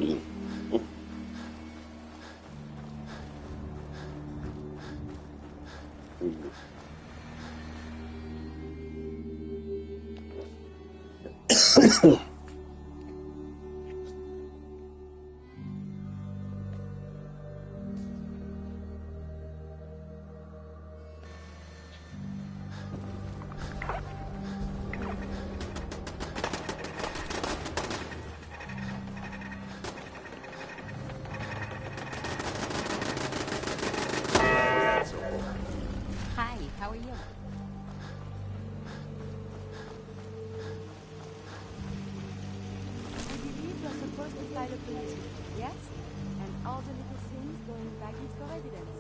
Hi, how are you? I believe you're supposed to file a police report, yes? And all the little things going baggage for evidence.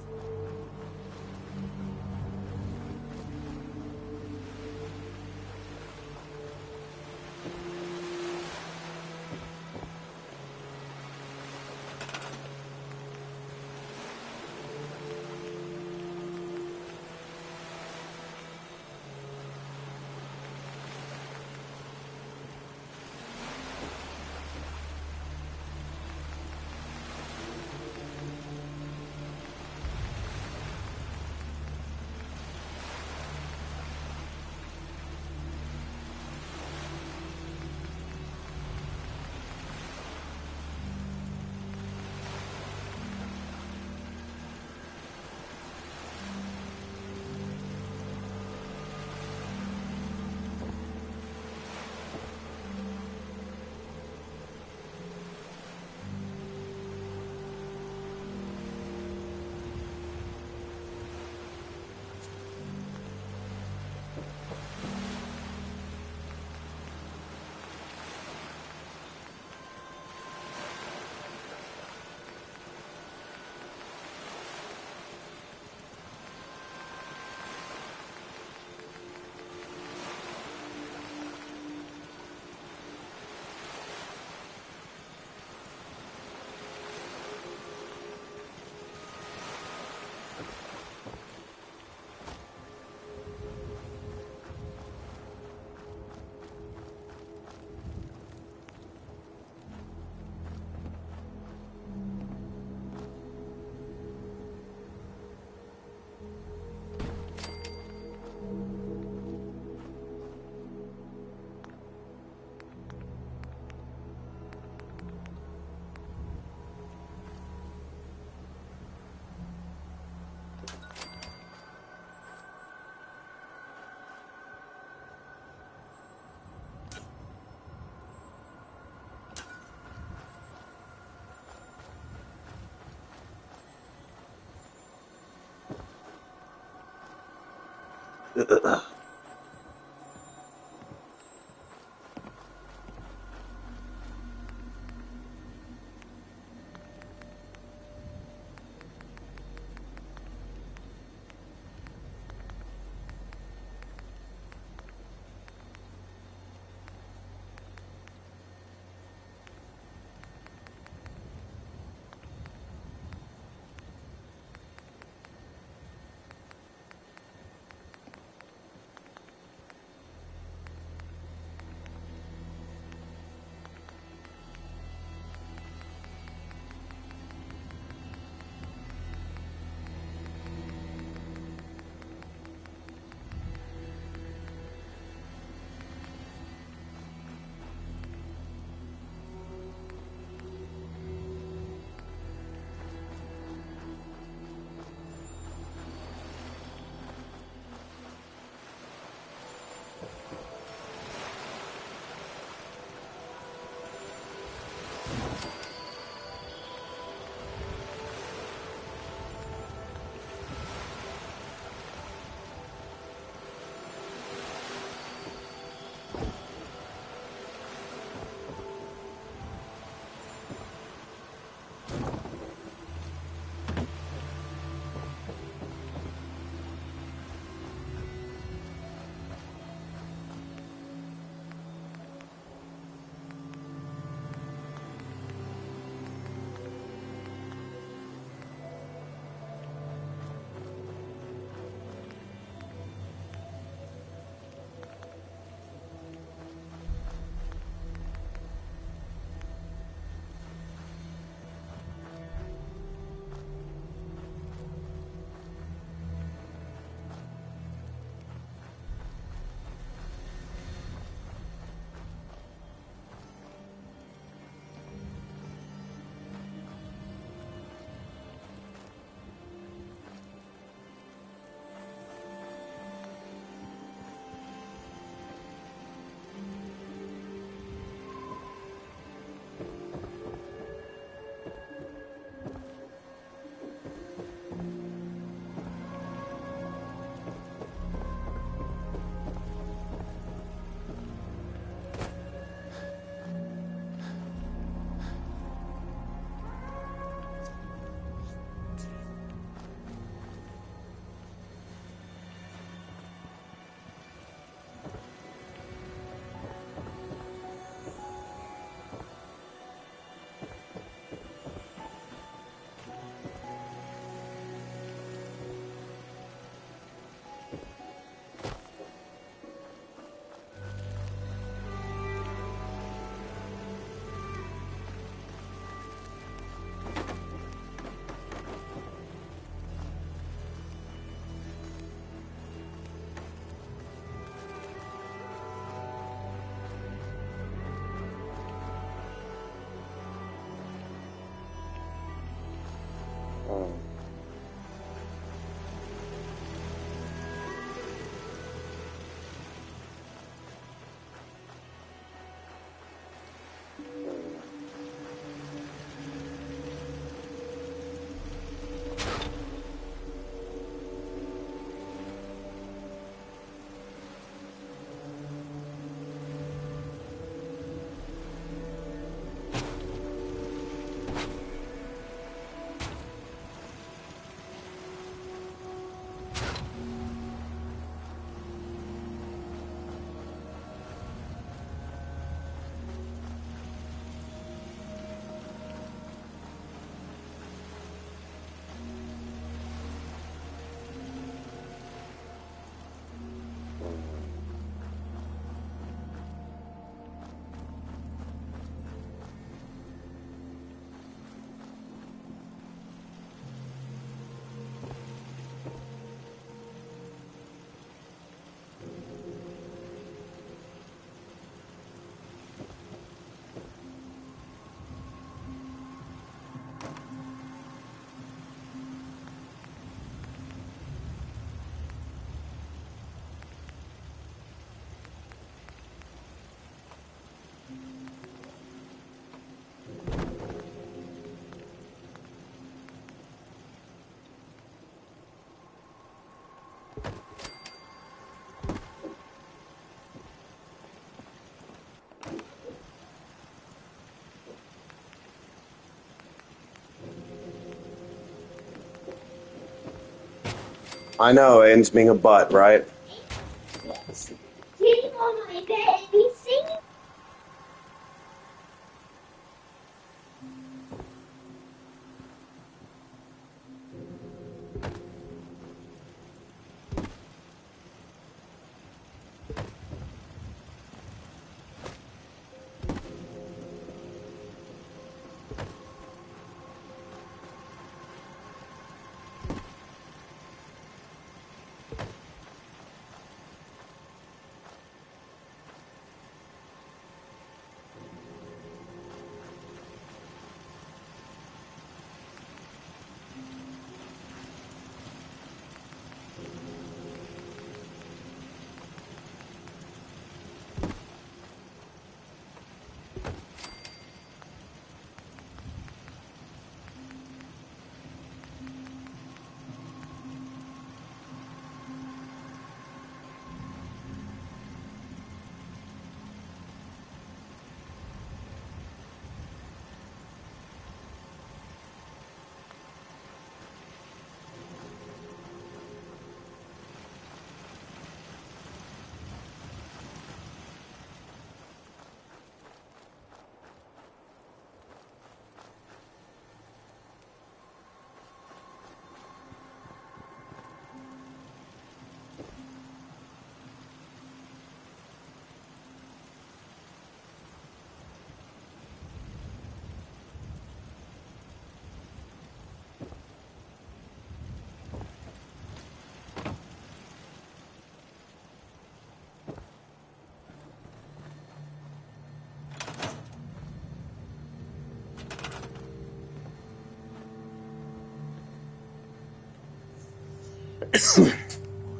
I know, Aiden's being a butt, right? Sitting on my baby singing.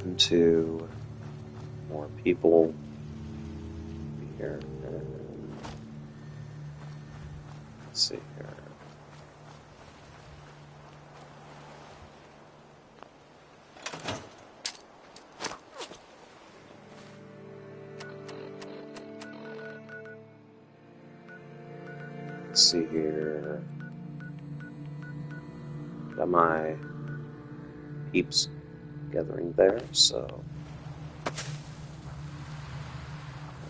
One, two, more people here. Let's see here. Let's see here. Got my peeps gathering there, so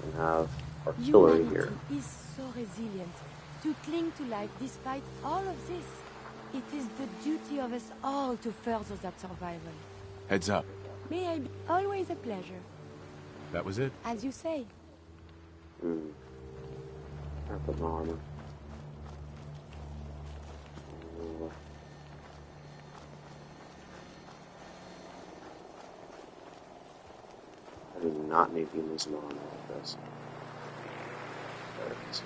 we have artillery here. Humanity is so resilient to cling to life despite all of this. It is the duty of us all to further that survival. Heads up. May I be always a pleasure. That was it? As you say. Half of armor. I do not need to use an armor like this. There it is.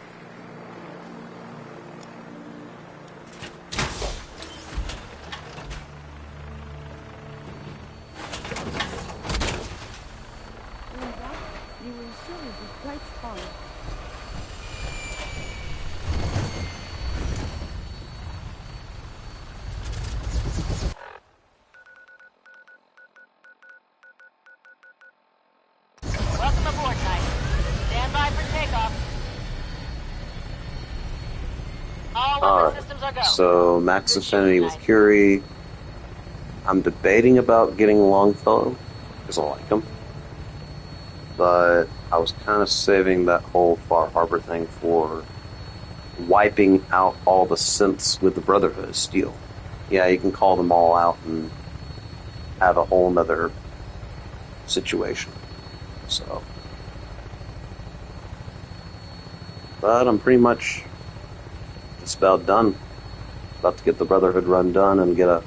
All weapon Alright, systems are go. so max Good affinity shooting with tonight. Curie. I'm debating about getting Longfellow, because I like him. But I was kind of saving that whole Far Harbor thing for wiping out all the synths with the Brotherhood of Steel. Yeah, you can call them all out and have a whole nother situation. So, but I'm pretty much just about done. About to get the Brotherhood run done and get a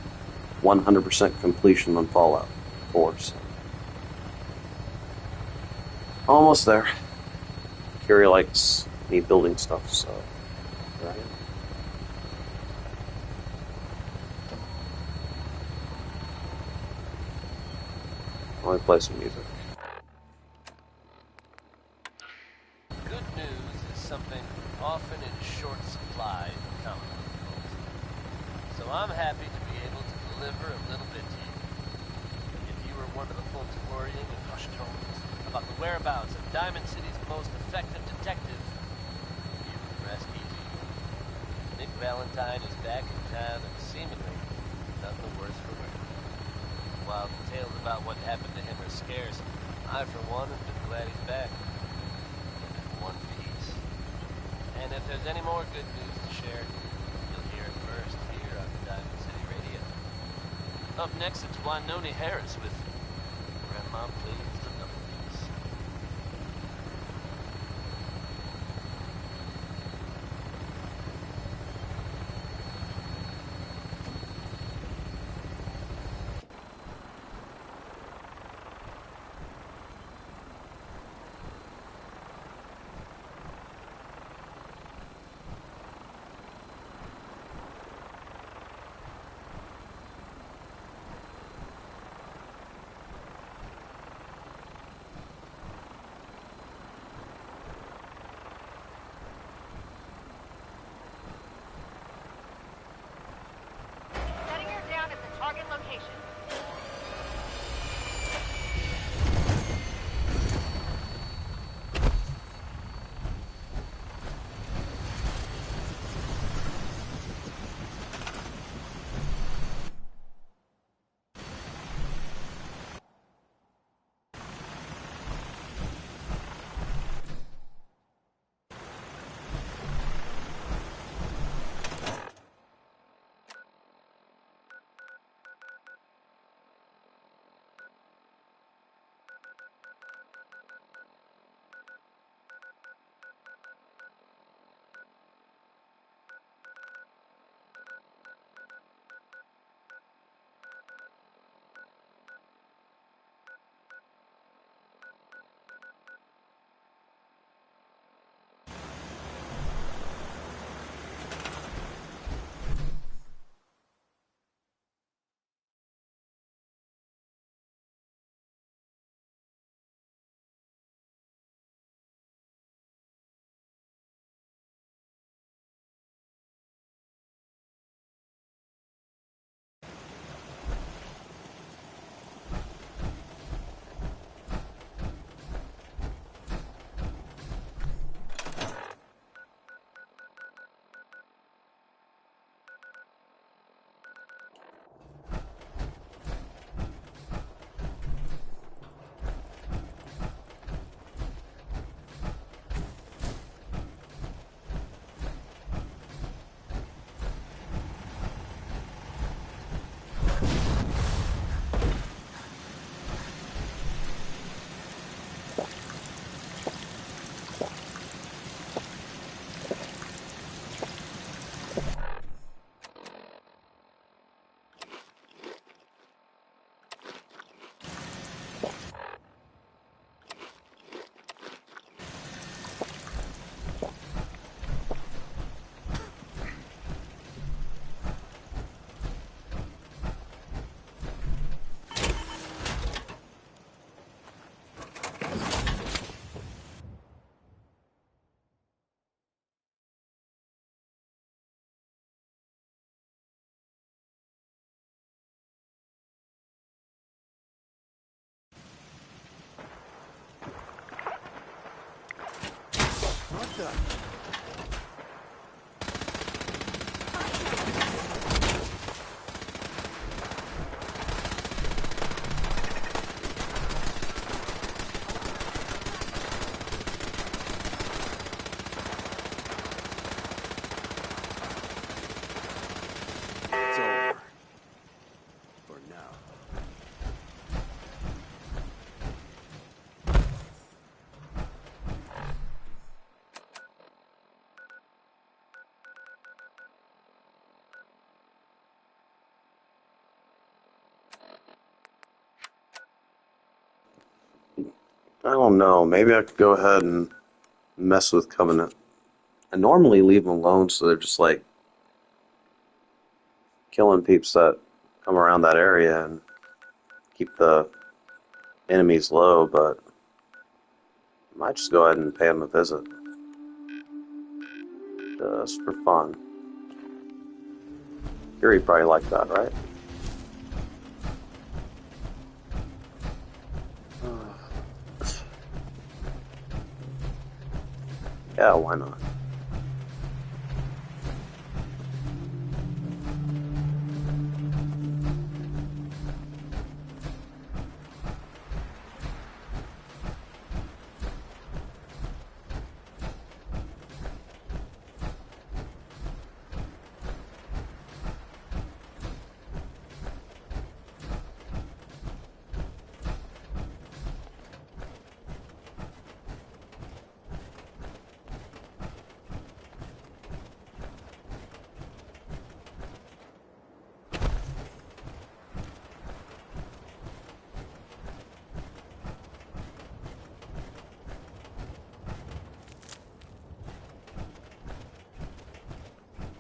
100% completion on Fallout 4. So. Almost there. Curie likes me building stuff, so there I am. Let me play some music. Good news is something often in short supply in comic book worlds. So I'm happy to be able to deliver a little bit to you. If you were one of the folks worrying in hushed tones about the whereabouts of Diamond City's most effective detective, you can rest easy. Nick Valentine is back in town and seemingly none the worse for wear. While details about what happened to him are scarce, I for one have been glad he's back. One piece. And if there's any more good news to share, you'll hear it first here on Diamond City Radio. Up next, it's Wynoni Harris with Grandma Please the Numbers. Setting her down at the target location. I don't know. Maybe I could go ahead and mess with Covenant. I normally leave them alone so they're just like killing peeps that come around that area and keep the enemies low, but I might just go ahead and pay them a visit. Just for fun. Yuri probably like that, right? Yeah, why not?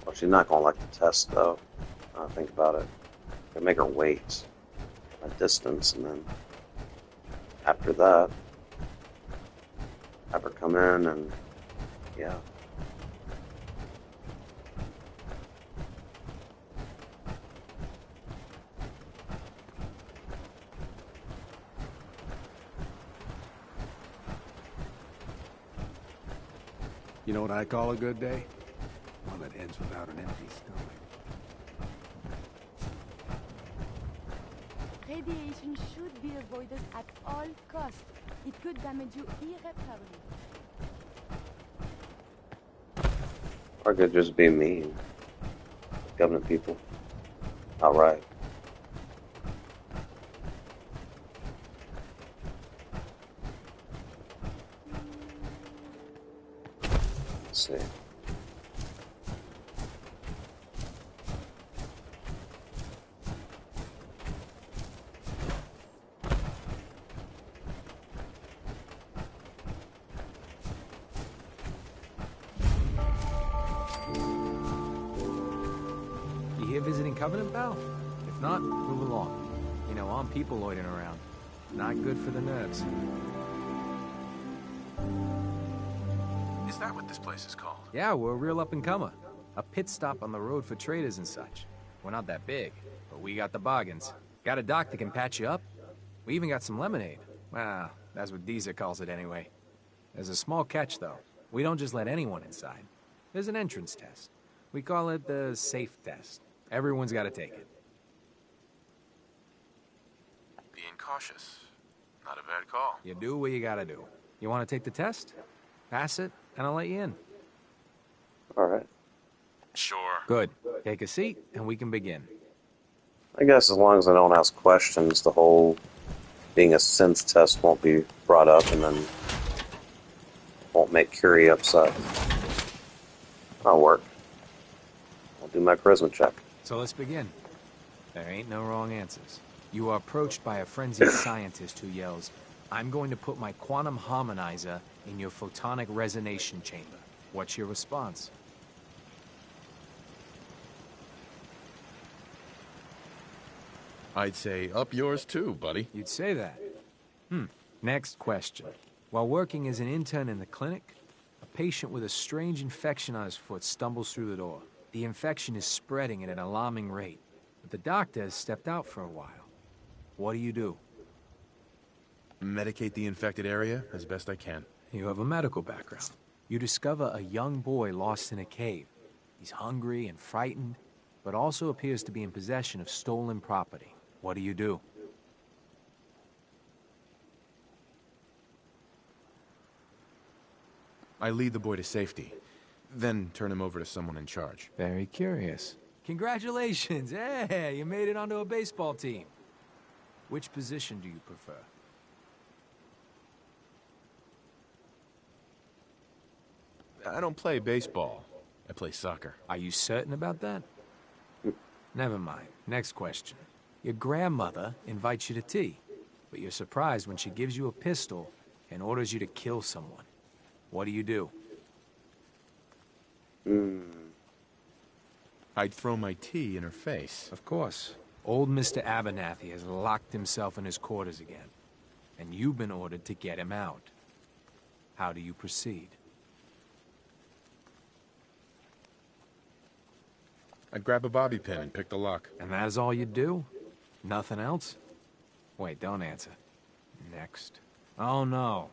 Well, she's not gonna like the test, though. Think about it. They make her wait a distance, and then after that, have her come in, and yeah. You know what I call a good day? One that ends without an empty stomach. Radiation should be avoided at all costs. It could damage you irreparably. Or it could just be mean. Government people. Outright. Let's see. You here visiting Covenant, pal? If not, move along. You know, armed people loitering around. Not good for the nerves. Is that what this place is called? Yeah, we're a real up-and-comer. A pit stop on the road for traders and such. We're not that big, but we got the bargains. Got a doc that can patch you up. We even got some lemonade. Well, that's what Deezer calls it anyway. There's a small catch, though. We don't just let anyone inside. There's an entrance test. We call it the safe test. Everyone's got to take it. Being cautious. Not a bad call. You do what you gotta do. You want to take the test? Pass it, and I'll let you in. Alright. Sure. Good. Take a seat, and we can begin. I guess as long as I don't ask questions, the whole being a synth test won't be brought up and then won't make Curie upset. That'll work. I'll do my charisma check. So let's begin. There ain't no wrong answers. You are approached by a frenzied scientist who yells, "I'm going to put my quantum harmonizer in your photonic resonation chamber." What's your response? I'd say up yours too, buddy. You'd say that. Next question. While working as an intern in the clinic, a patient with a strange infection on his foot stumbles through the door. The infection is spreading at an alarming rate, but the doctor has stepped out for a while. What do? Medicate the infected area as best I can. You have a medical background. You discover a young boy lost in a cave. He's hungry and frightened, but also appears to be in possession of stolen property. What do? I lead the boy to safety, then turn him over to someone in charge. Very curious. Congratulations! Hey, you made it onto a baseball team. Which position do you prefer? I don't play baseball. I play soccer. Are you certain about that? Never mind. Next question. Your grandmother invites you to tea, but you're surprised when she gives you a pistol and orders you to kill someone. What do you do? I'd throw my tea in her face. Of course. Old Mr. Abernathy has locked himself in his quarters again, and you've been ordered to get him out. How do you proceed? I'd grab a bobby pin and pick the lock. And that is all you do? Nothing else? Wait, don't answer. Next. Oh no.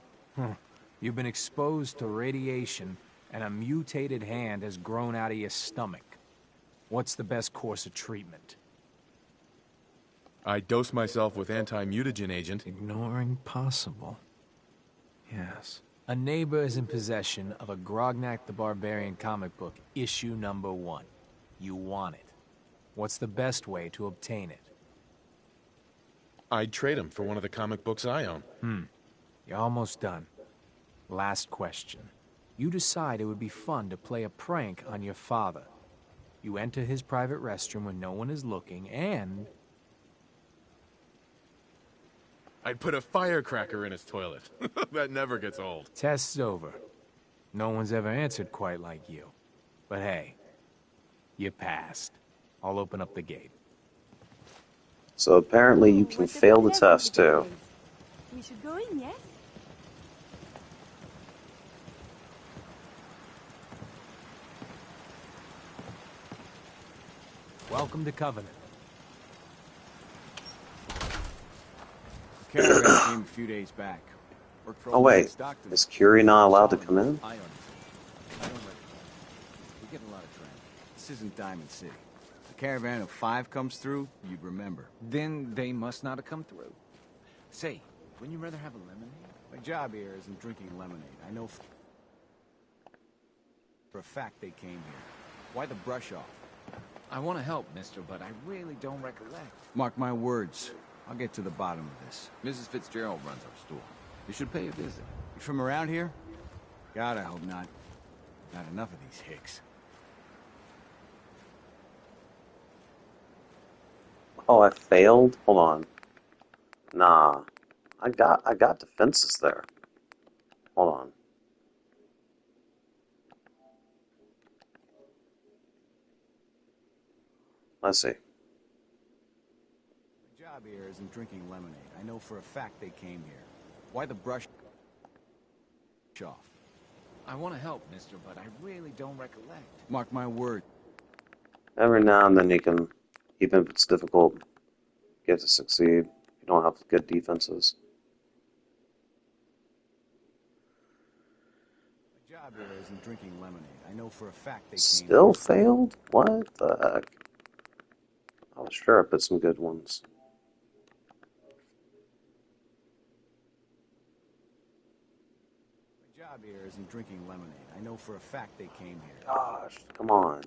You've been exposed to radiation, and a mutated hand has grown out of your stomach. What's the best course of treatment? I'd dose myself with anti-mutagen agent. Ignoring possible. Yes. A neighbor is in possession of a Grognak the Barbarian comic book, issue number 1. You want it. What's the best way to obtain it? I'd trade him for one of the comic books I own. You're almost done. Last question. You decide it would be fun to play a prank on your father. You enter his private restroom when no one is looking, and... I'd put a firecracker in his toilet. That never gets old. Test's over. No one's ever answered quite like you. But hey, you passed. I'll open up the gate. So apparently you can fail the test too. We should go in, yes? Welcome to Covenant. Caravan came a few days back. Worked for Oh wait, is Curie not allowed to come in? I don't recognize. We get a lot of traffic. This isn't Diamond City. A caravan of 5 comes through, you'd remember. Then they must not have come through. Say, wouldn't you rather have a lemonade? My job here isn't drinking lemonade. I know for a fact they came here. Why the brush off? I want to help, mister, but I really don't recollect. Mark my words. I'll get to the bottom of this. Mrs. Fitzgerald runs our store. You should pay a visit. You from around here? God, I hope not. Not enough of these hicks. Oh, I failed? Hold on. Nah. I got defenses there. Hold on. Let's see. My job here isn't drinking lemonade. I know for a fact they came here. Why the brush off? I want to help, mister, but I really don't recollect. Mark my word. Every now and then you can, even if it's difficult, get to succeed. You don't have good defenses. My job here isn't drinking lemonade. I know for a fact they came Still here. failed? What the heck? I was sure I put some good ones. My job here isn't drinking lemonade. I know for a fact they came here. Gosh, come on.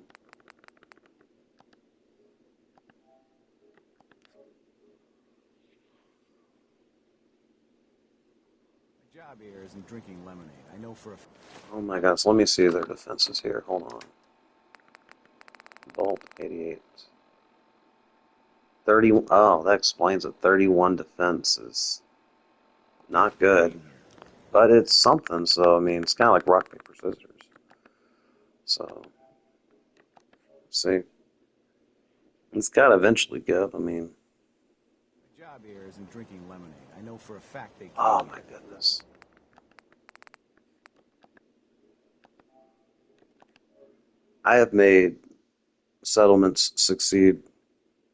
My job here isn't drinking lemonade. I know for a Oh my gosh, let me see their defenses here. Hold on. Bolt 88. 30. Oh, that explains it. 31 defense is not good. But it's something, so I mean, it's kind of like rock, paper, scissors. So, see. It's got to eventually give. I mean. My job here isn't drinking lemonade. I know for a fact they came Oh here. my goodness. I have made settlements succeed,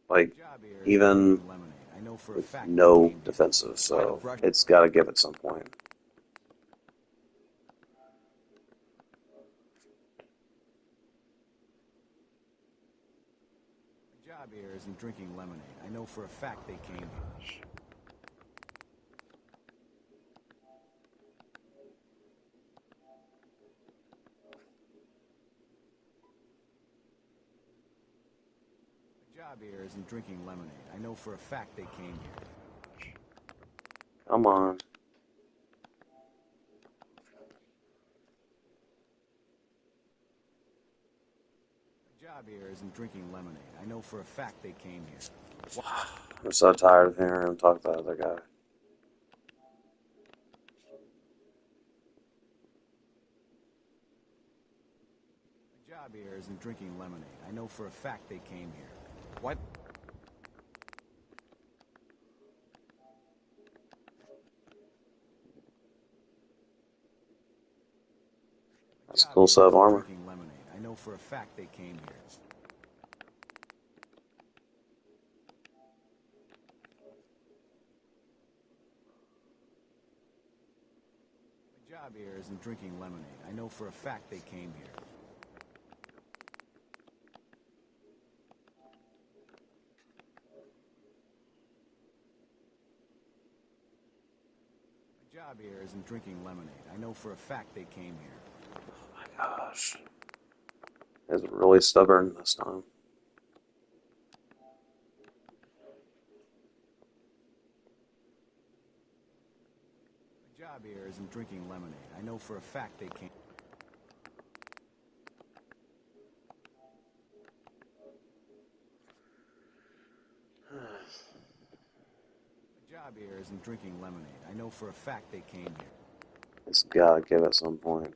like, My job here isn't even drinking lemonade. I know for a with fact they no came here. defensive, so it's got to give at some point. My job here isn't drinking lemonade. I know for a fact they came here. My job here isn't drinking lemonade. I know for a fact they came here. Come on. My job here isn't drinking lemonade. I know for a fact they came here. I'm so tired of hearing him talk to that other guy. My job here isn't drinking lemonade. I know for a fact they came here. What? That's a cool set of armor. Drinking lemonade. I know for a fact they came here. My job here isn't drinking lemonade. I know for a fact they came here. My job here isn't drinking lemonade. I know for a fact they came here. Oh my gosh. It's really stubborn this time. My job here isn't drinking lemonade. I know for a fact they came. My job here isn't drinking lemonade. I know for a fact they came here. It's gotta give at some point.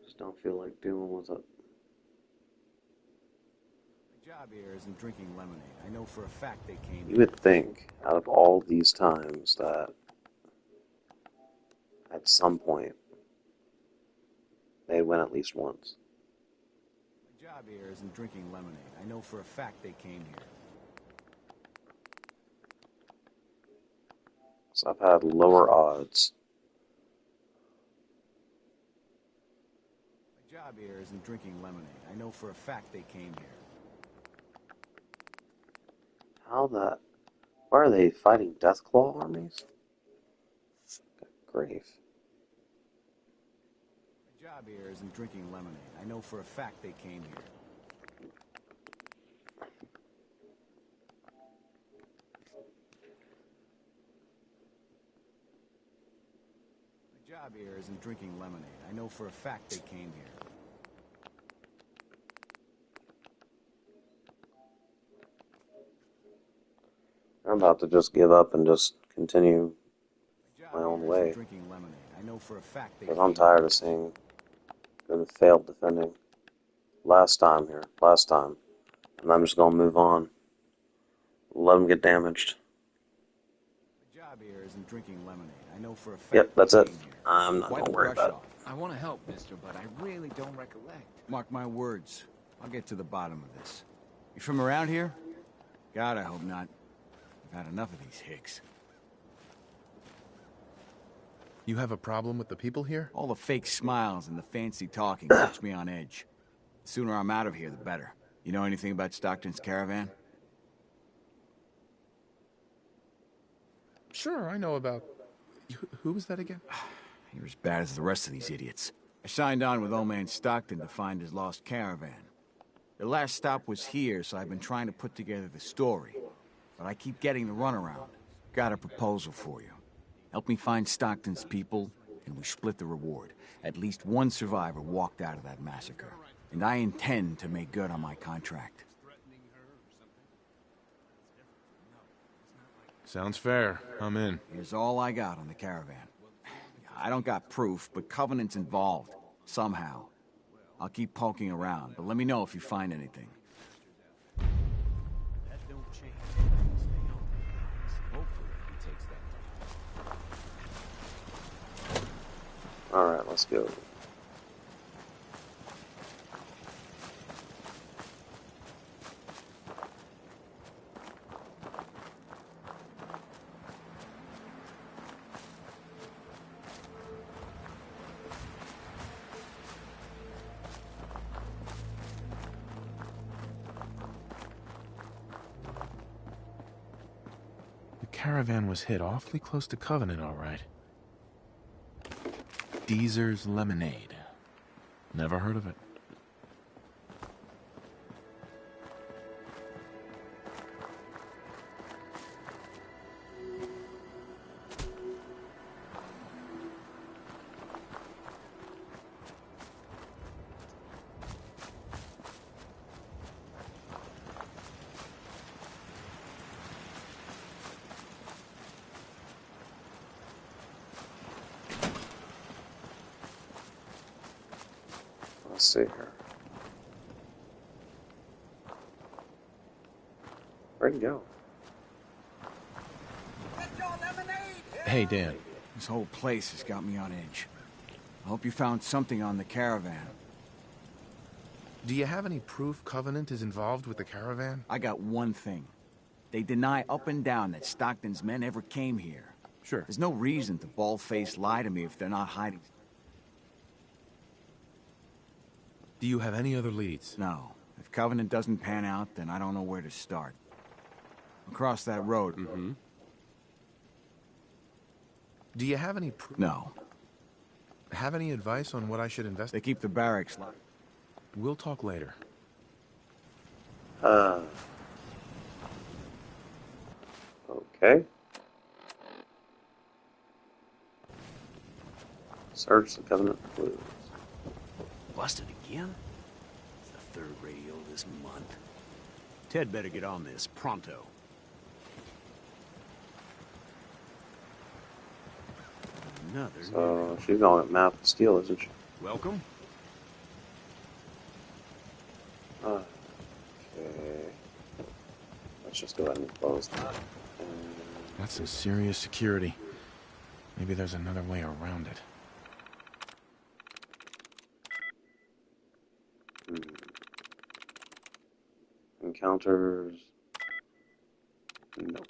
Just don't feel like dealing with it. My job here isn't drinking lemonade. I know for a fact they came You here. would think, out of all these times, that at some point they'd win at least once. My job here isn't drinking lemonade. I know for a fact they came here. So I've had lower odds. My job here isn't drinking lemonade. I know for a fact they came here. Why are they fighting Deathclaw armies? Good grief. My job here isn't drinking lemonade. I know for a fact they came here. My job here isn't drinking lemonade. I know for a fact they came here. I'm about to just give up and just continue My job my own here isn't way. drinking lemonade. I know for a fact they Because came I'm tired here. of seeing them failed defending. Last time. And I'm just going to move on. Let them get damaged. My job here isn't drinking lemonade. I know for a fact Yep, that's they it. came here. I'm not Quite going to the worry brush about it. off. I want to help, mister, but I really don't recollect. Mark my words. I'll get to the bottom of this. You from around here? God, I hope not. I've had enough of these hicks. You have a problem with the people here? All the fake smiles and the fancy talking puts me on edge. The sooner I'm out of here, the better. You know anything about Stockton's caravan? Sure, I know about... Who was that again? You're as bad as the rest of these idiots. I signed on with old man Stockton to find his lost caravan. Their last stop was here, so I've been trying to put together the story. But I keep getting the runaround. Got a proposal for you. Help me find Stockton's people, and we split the reward. At least one survivor walked out of that massacre. And I intend to make good on my contract. Sounds fair. I'm in. Here's all I got on the caravan. I don't got proof, but Covenant's involved. Somehow. I'll keep poking around, but let me know if you find anything. Alright, let's go. The caravan was hit awfully close to Covenant, all right. Deezer's Lemonade. Never heard of it. Let's see here. Where'd he go? Hey, Dan. This whole place has got me on edge. I hope you found something on the caravan. Do you have any proof Covenant is involved with the caravan? I got one thing. They deny up and down that Stockton's men ever came here. Sure. There's no reason to bald-faced lie to me if they're not hiding. Do you have any other leads? No. If Covenant doesn't pan out, then I don't know where to start. Across that road. Mm-hmm. Do you have any No. Have any advice on what I should invest? They keep the barracks locked. We'll talk later. Okay. Search the Covenant clues. Busted again? It's the third radio this month. Ted better get on this, pronto. Another. So she's on at Map Steel, isn't she? Welcome. Okay. Let's just go ahead and close that. That's some serious security. Maybe there's another way around it. Encounters. Nope.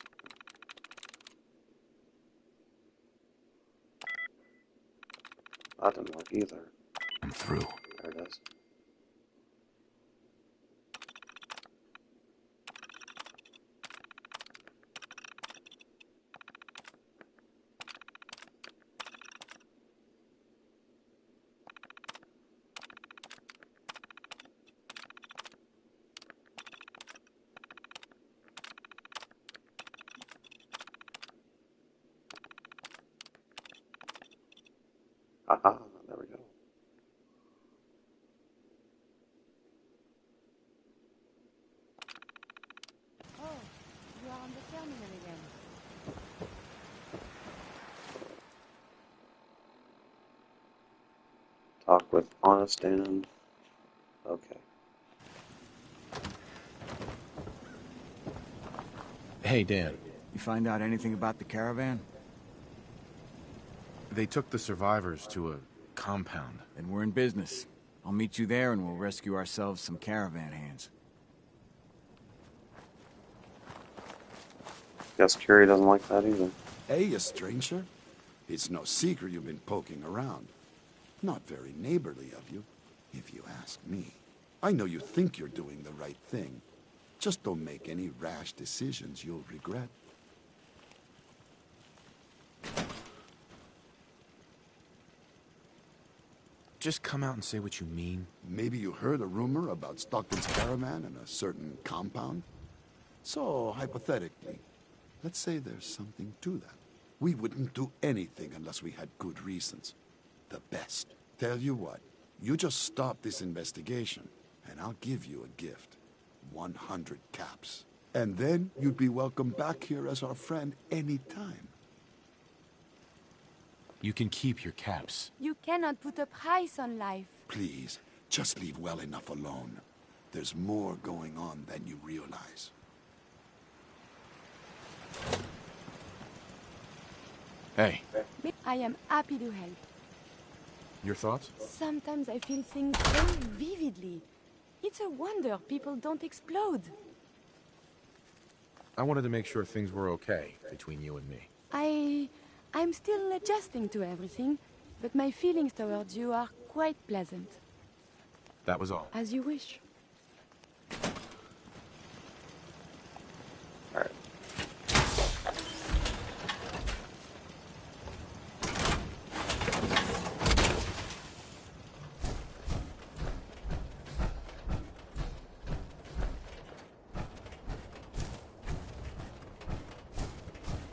That didn't work either. I'm through. There it is. Aha, there we go. Oh, you are on the terminal again. Talk with Honest and... Okay. Hey, Dan. You find out anything about the caravan? They took the survivors to a compound. Then we're in business. I'll meet you there and we'll rescue ourselves some caravan hands. Guess Curie doesn't like that either. Hey, a stranger. It's no secret you've been poking around. Not very neighborly of you, if you ask me. I know you think you're doing the right thing. Just don't make any rash decisions you'll regret. Just come out and say what you mean. Maybe you heard a rumor about Stockton's caravan in a certain compound? So, hypothetically, let's say there's something to that. We wouldn't do anything unless we had good reasons. The best. Tell you what, you just stop this investigation, and I'll give you a gift. 100 caps. And then you'd be welcome back here as our friend anytime. You can keep your caps. You cannot put a price on life. Please, just leave well enough alone. There's more going on than you realize. Hey, I am happy to help. your thoughts? Sometimes I feel things so vividly. It's a wonder people don't explode. I wanted to make sure things were okay between you and me. I'm still adjusting to everything, but my feelings towards you are quite pleasant. That was all. As you wish. Alright.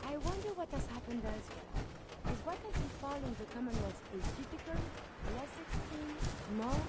I wonder what has happened elsewhere. Is what has befallen the Commonwealth atypical, less extreme, more?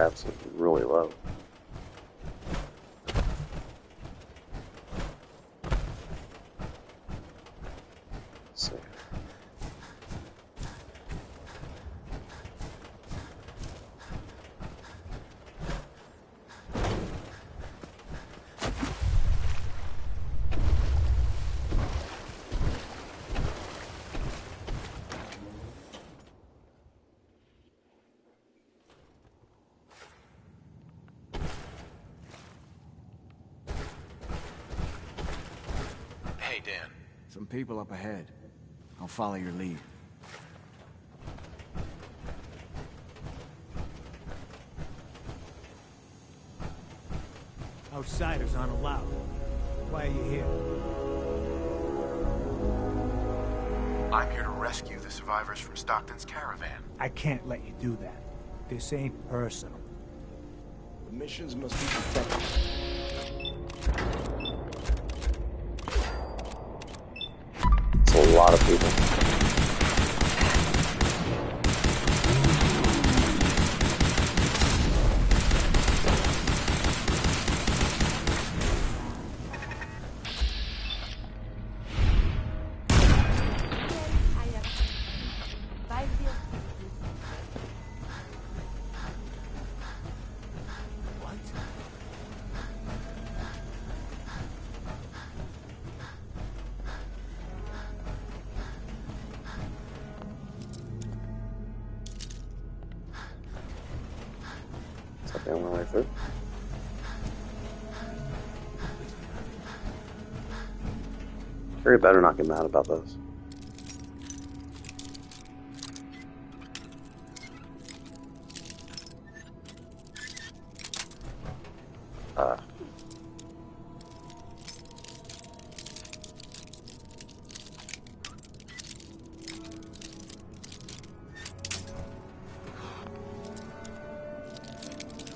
Perhaps really low. Let's see. Hey, Dan. Some people up ahead. I'll follow your lead. Outsiders aren't allowed. Why are you here? I'm here to rescue the survivors from Stockton's caravan. I can't let you do that. This ain't personal. The missions must be perfected. It's a lot of people. I have 5 years. What? Is that the only way through? Sure, you better not get mad about this.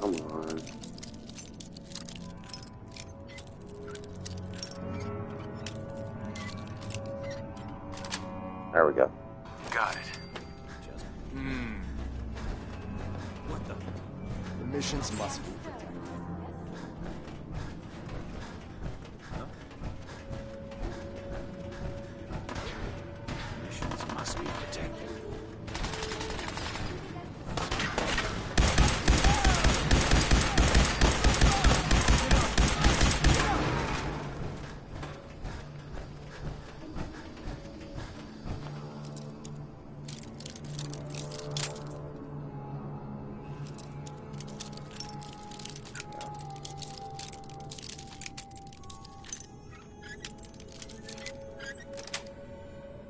Come on. There we go. Got it. What the? The missions must be protected. Missions must be protected.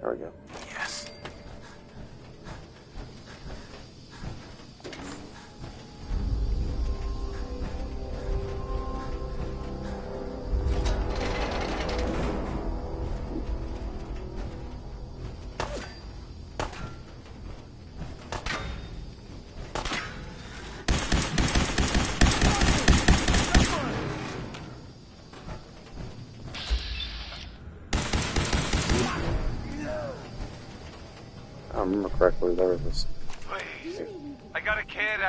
There we go. Yes. If I remember correctly, there was this. Please. I got a kid.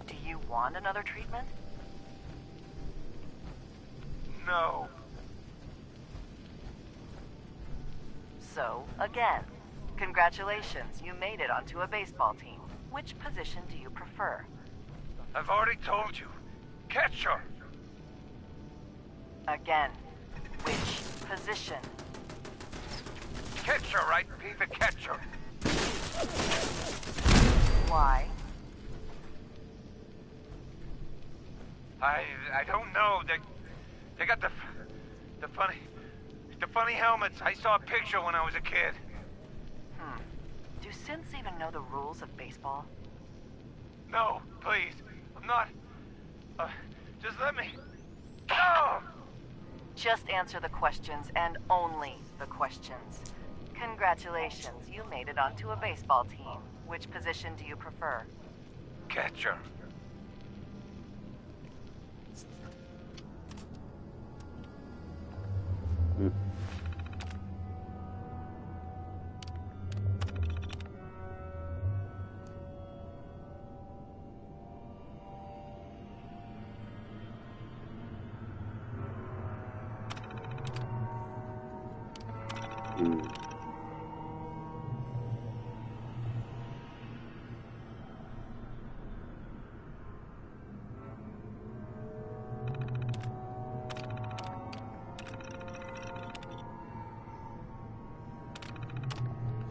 Do you want another treatment? No. So, again, congratulations, you made it onto a baseball team. Which position do you prefer? I've already told you. Catcher. Again, which position? Catcher, right? Be the catcher. Why? I don't know. They got the funny helmets. I saw a picture when I was a kid. Do synths even know the rules of baseball? No, please. I'm not. Just let me. No! Just answer the questions, and only the questions. Congratulations, you made it onto a baseball team. Which position do you prefer? Catcher.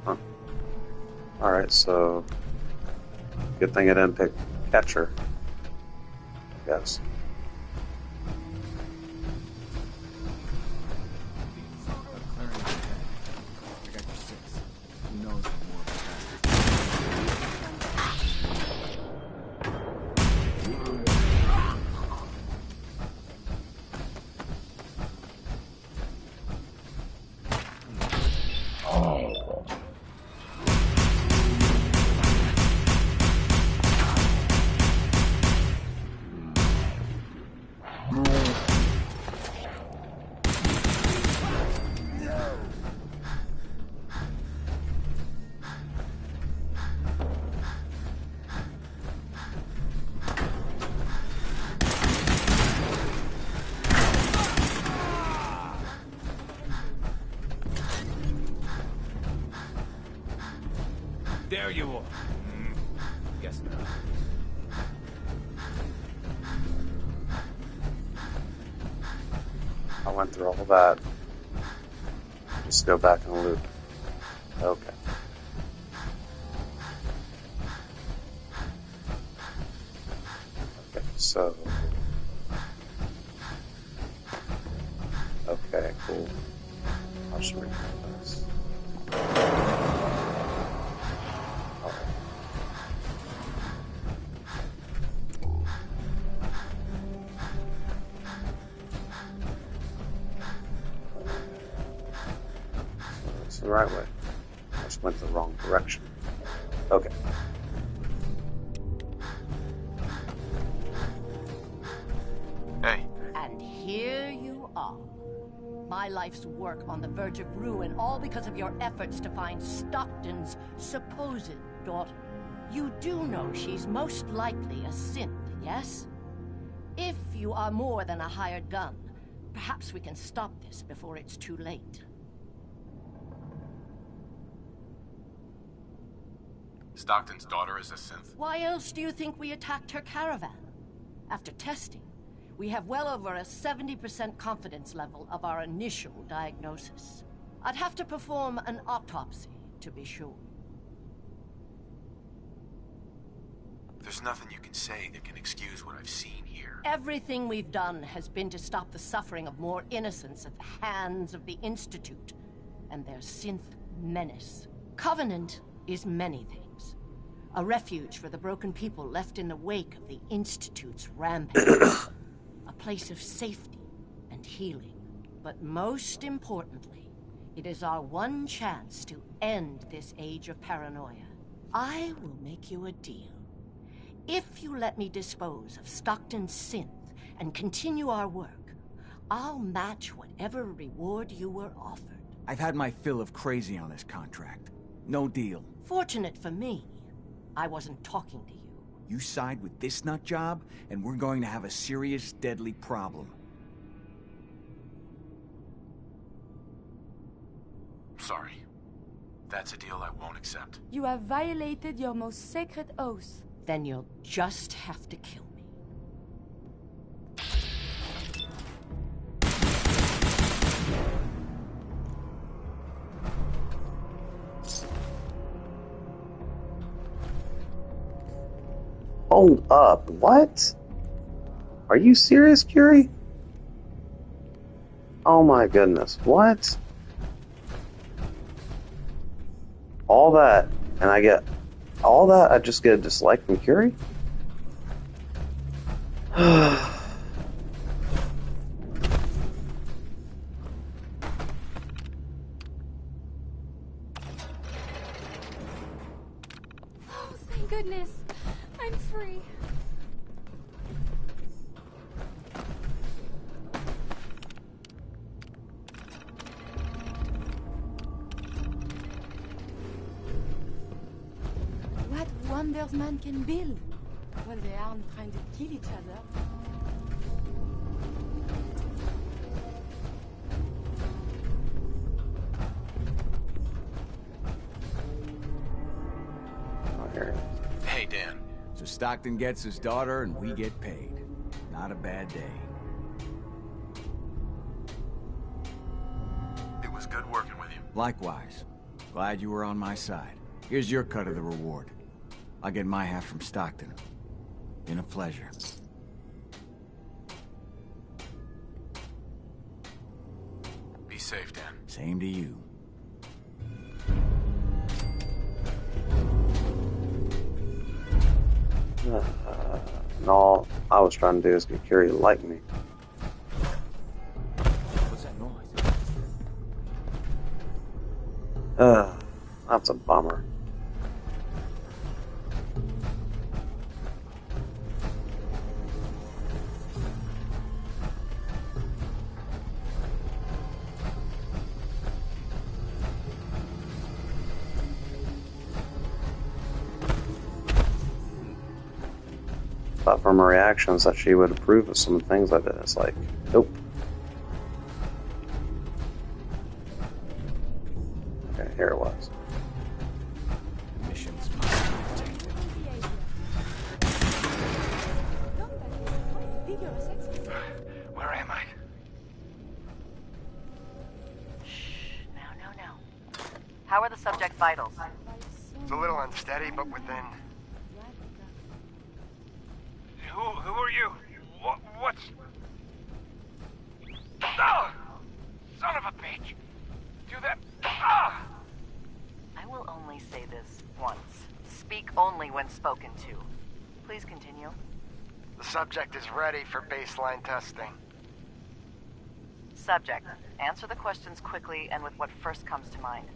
Huh. Alright, so good thing I didn't pick Catcher, I guess. There you are. Guess not. I went through all that. Just go back in the loop. Okay. Okay, so... Okay, cool. I'll just read this. The right way. I just went the wrong direction. Okay. Hey. And here you are. My life's work on the verge of ruin, all because of your efforts to find Stockton's supposed daughter. You do know she's most likely a synth, yes? If you are more than a hired gun, perhaps we can stop this before it's too late. Stockton's daughter is a synth? Why else do you think we attacked her caravan? After testing, we have well over a 70% confidence level of our initial diagnosis. I'd have to perform an autopsy to be sure. There's nothing you can say that can excuse what I've seen here. Everything we've done has been to stop the suffering of more innocents at the hands of the Institute and their synth menace. Covenant is many things. A refuge for the broken people left in the wake of the Institute's rampage. A place of safety and healing. But most importantly, it is our one chance to end this age of paranoia. I will make you a deal. If you let me dispose of Stockton's synth and continue our work, I'll match whatever reward you were offered. I've had my fill of crazy on this contract. No deal. Fortunate for me, I wasn't talking to you. You side with this nut job, and we're going to have a serious, deadly problem. Sorry. That's a deal I won't accept. You have violated your most sacred oath. Then you'll just have to kill me. Hold up, what? Are you serious, Curie? Oh my goodness, what? All that, and I get all that, I just get a dislike from Curie? Oh, thank goodness. I'm free. What wonders man can build when they aren't trying to kill each other. So Stockton gets his daughter and we get paid. Not a bad day. It was good working with you. Likewise. Glad you were on my side. Here's your cut of the reward. I'll get my half from Stockton. Been a pleasure. Be safe, Dan. Same to you. And all I was trying to do is get Curie to like me. What's that noise? That's a bummer. Thought from her reactions that she would approve of some of the things I did. It's like, nope. Okay, here it was. Mission's Where am I? Shh. No. How are the subject vitals? It's a little unsteady, but within. Who are you? What's... Ah! Son of a bitch! Do that... Ah! I will only say this once. Speak only when spoken to. Please continue. The subject is ready for baseline testing. Subject, answer the questions quickly and with what first comes to mind.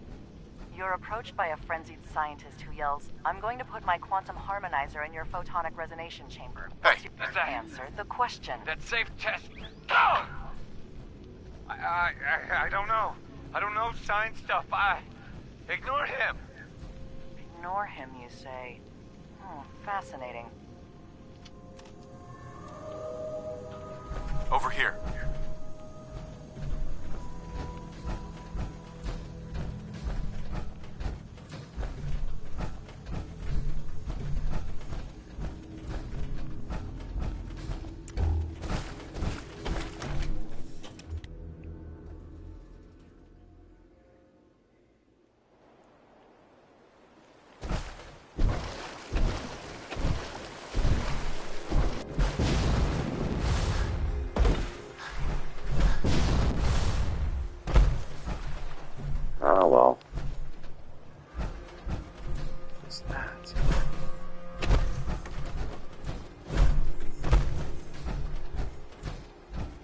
You're approached by a frenzied scientist who yells, "I'm going to put my quantum harmonizer in your photonic resonation chamber." Hey! Answer the question. That safe test... Ah! I don't know. I don't know science stuff. Ignore him. Ignore him, you say? Fascinating. Over here. Oh well. What's that?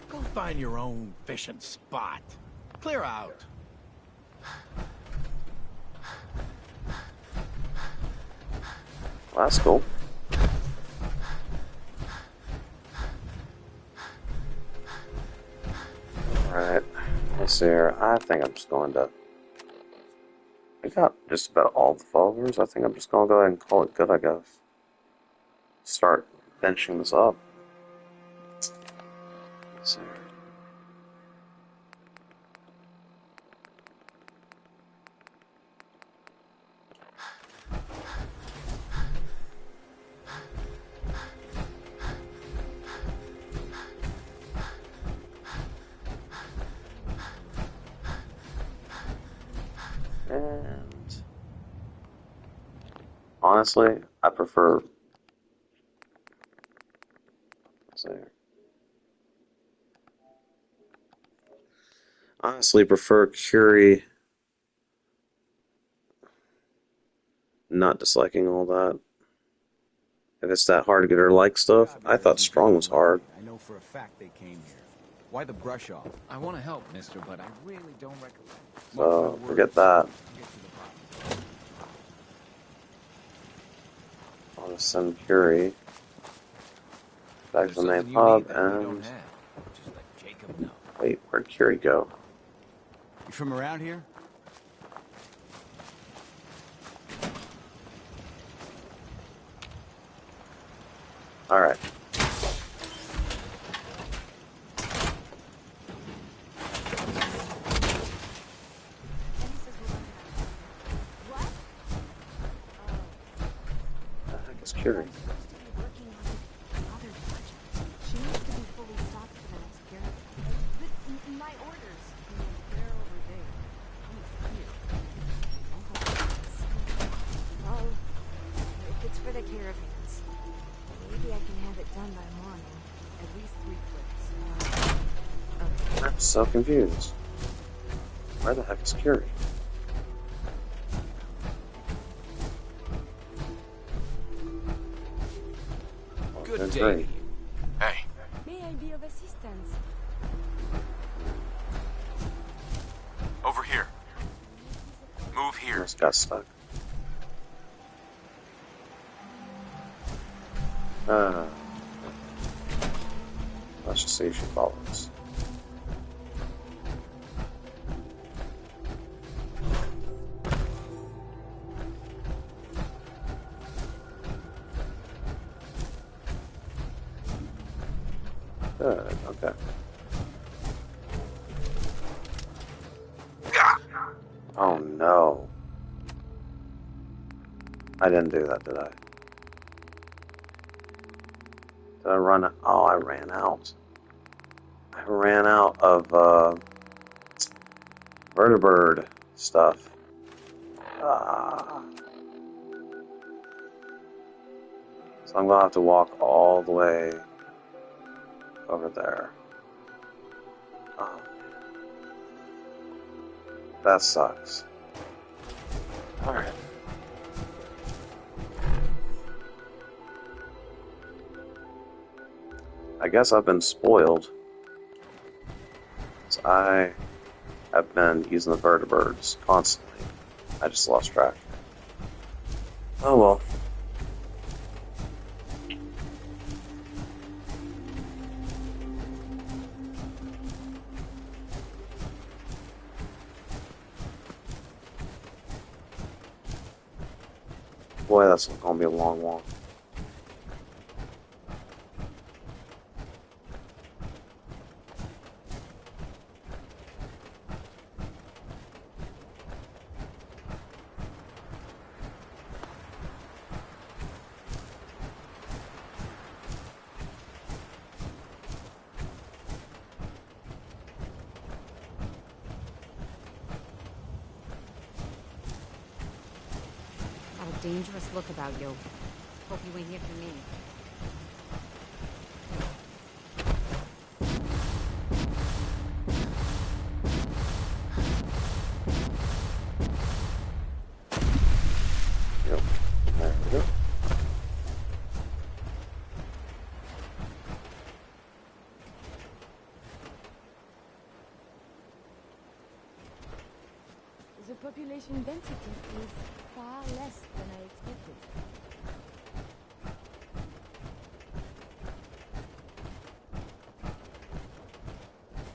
Go find your own fishing spot. Clear out. Well, that's cool. Alright, let's see here. I think I'm just going to... I got just about all the followers. I think I'm just going to go ahead and call it good, I guess. Start benching this up. Let's see here. And honestly, I prefer. Let's see. Honestly, prefer Curie not disliking all that. If it's that hard to get her to like stuff, I thought Strong was hard. I know for a fact they came here. Why the brush off? I want to help, mister, but I really don't recollect. So forget that. I'll just send Curie back to the main hub and wait, where'd Curie go? You from around here? All right. The heck is Curie? So confused. Where the heck is Curie? Oh, Good day. great. Hey. May I be of assistance? Over here. Move here. Almost got stuck. Let's just see if she follows. Good, okay. Oh no. I didn't do that, did I? Did I run out? Oh, I ran out. I ran out of vertibird stuff. So I'm gonna have to walk all the way over there. Oh. That sucks. Alright. I guess I've been spoiled. So I have been using the vertibirds constantly. I just lost track. Oh well. Boy, that's gonna be a long walk. Got a dangerous look about you. Hope you ain't here for me. Yep. There we go. The population density is far less than I expected.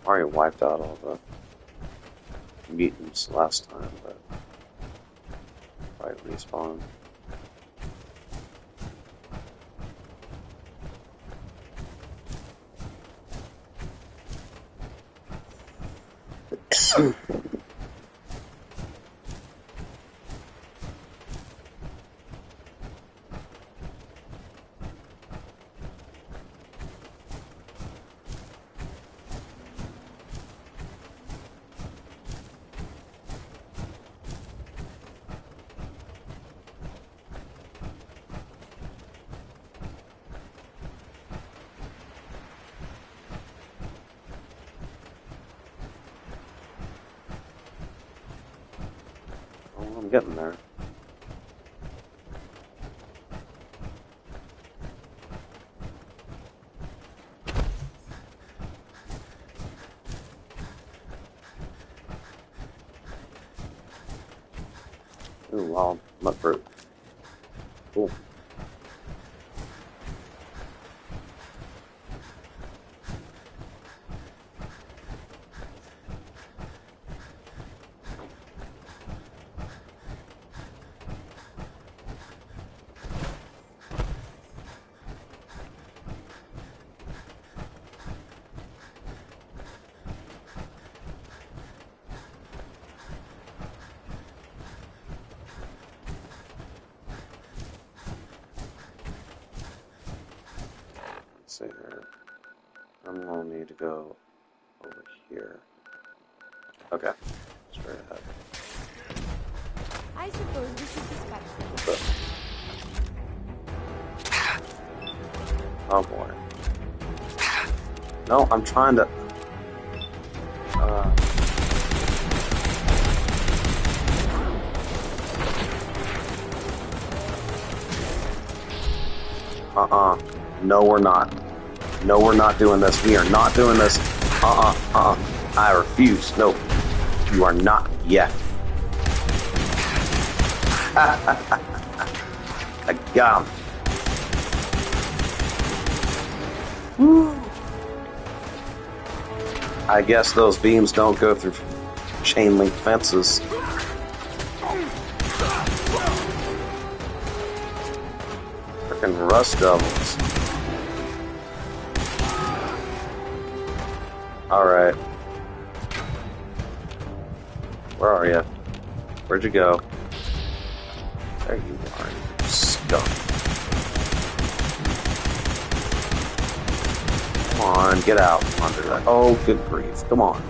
Mario wiped out all the mutants last time, but probably respawn. Oh, I'm getting there. Ooh, wild nut fruit. Cool. Let's see here. I'm gonna need to go over here. Okay. Straight ahead. I suppose we should dispatch them. What's up? Oh boy. No, I'm trying to... No, we're not. No, we're not doing this. We are not doing this. I refuse. No, you are not yet. I got him. Woo. I guess those beams don't go through chain link fences. Frickin' rust devils. Alright. Where are you? Where'd you go? There you are, you skunk. Come on, get out under that. Oh, good grief. Come on.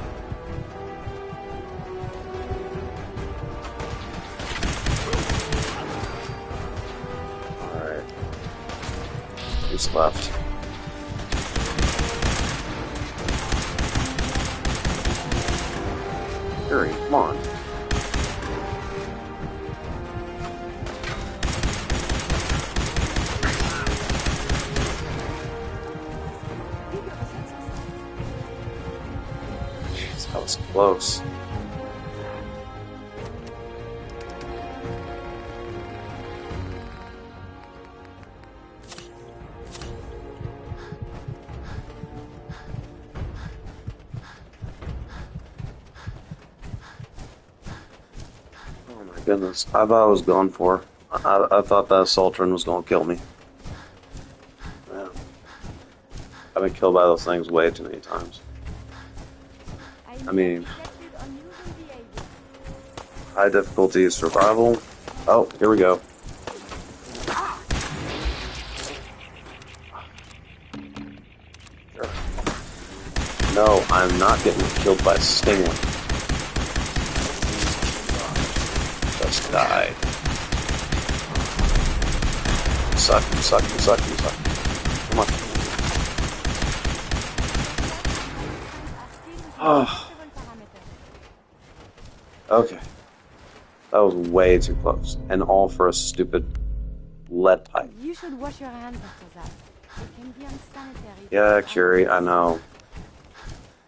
Alright. Who's left? Hurry, come on. Jeez, that was close. Goodness, I thought I was gone for. I thought that Sultran was going to kill me. Yeah. I've been killed by those things way too many times. I mean, high difficulty survival. Oh, here we go. No, I'm not getting killed by Stingling. Just die. Suck, you suck, you suck, you suck. Come on. Oh. Okay. That was way too close. And all for a stupid lead pipe. You should wash your hands after that. It can be unsanitary. Yeah, Curie, I know.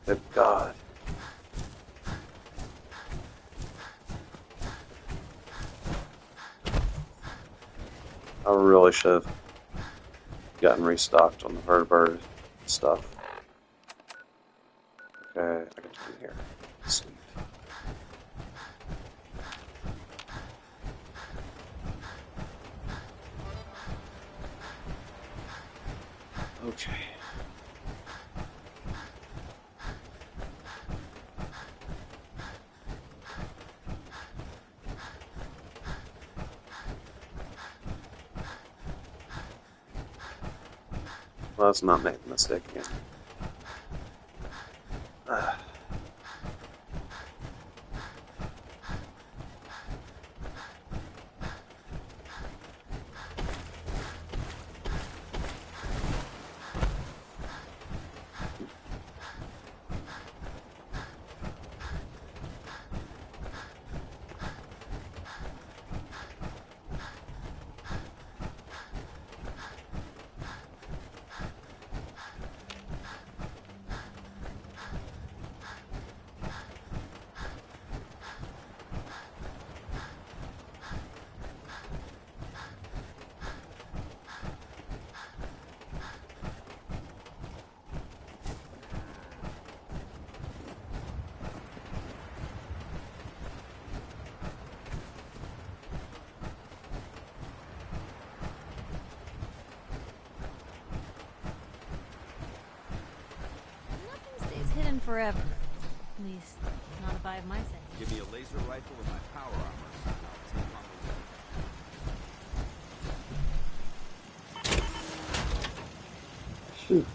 Good God. I really should have gotten restocked on the vertebrate stuff. Okay, I can come here. Sweet. Okay. Let's not make a mistake again. Hidden forever. At least, not if I have my say. Give me a laser rifle and my power armor. Shoot.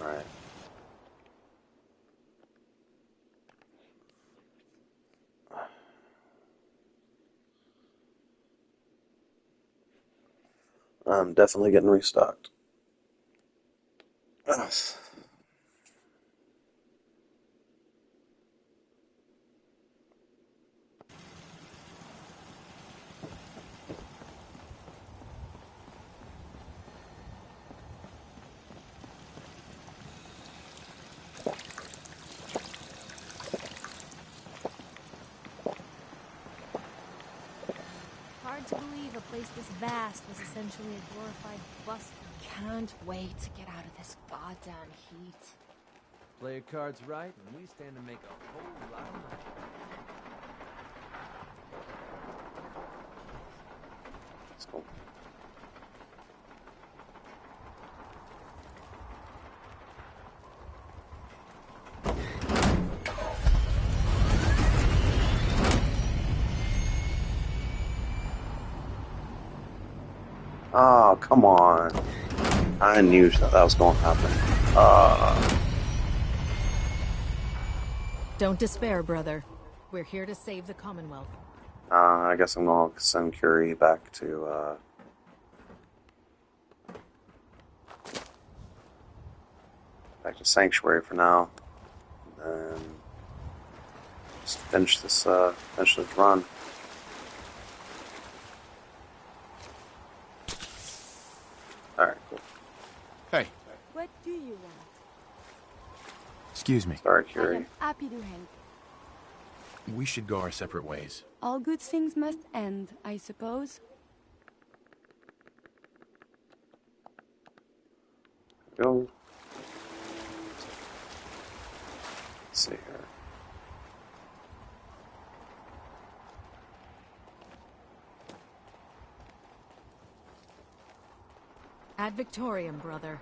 Alright. I'm definitely getting restocked. Ugh. place this vast was essentially a glorified bus. Can't wait to get out of this goddamn heat. Play your cards right, and we stand to make a whole lot of money. Let's go. Oh, come on. I knew that was going to happen. Don't despair, brother. We're here to save the Commonwealth. I guess I'm going to send Curie back to Sanctuary for now. And then just finish this run. Alright, cool. Hey. What do you want? Excuse me. Sorry, I Curie. am happy to help. We should go our separate ways. All good things must end, I suppose. Go. Let's see here. Ad Victoriam, brother.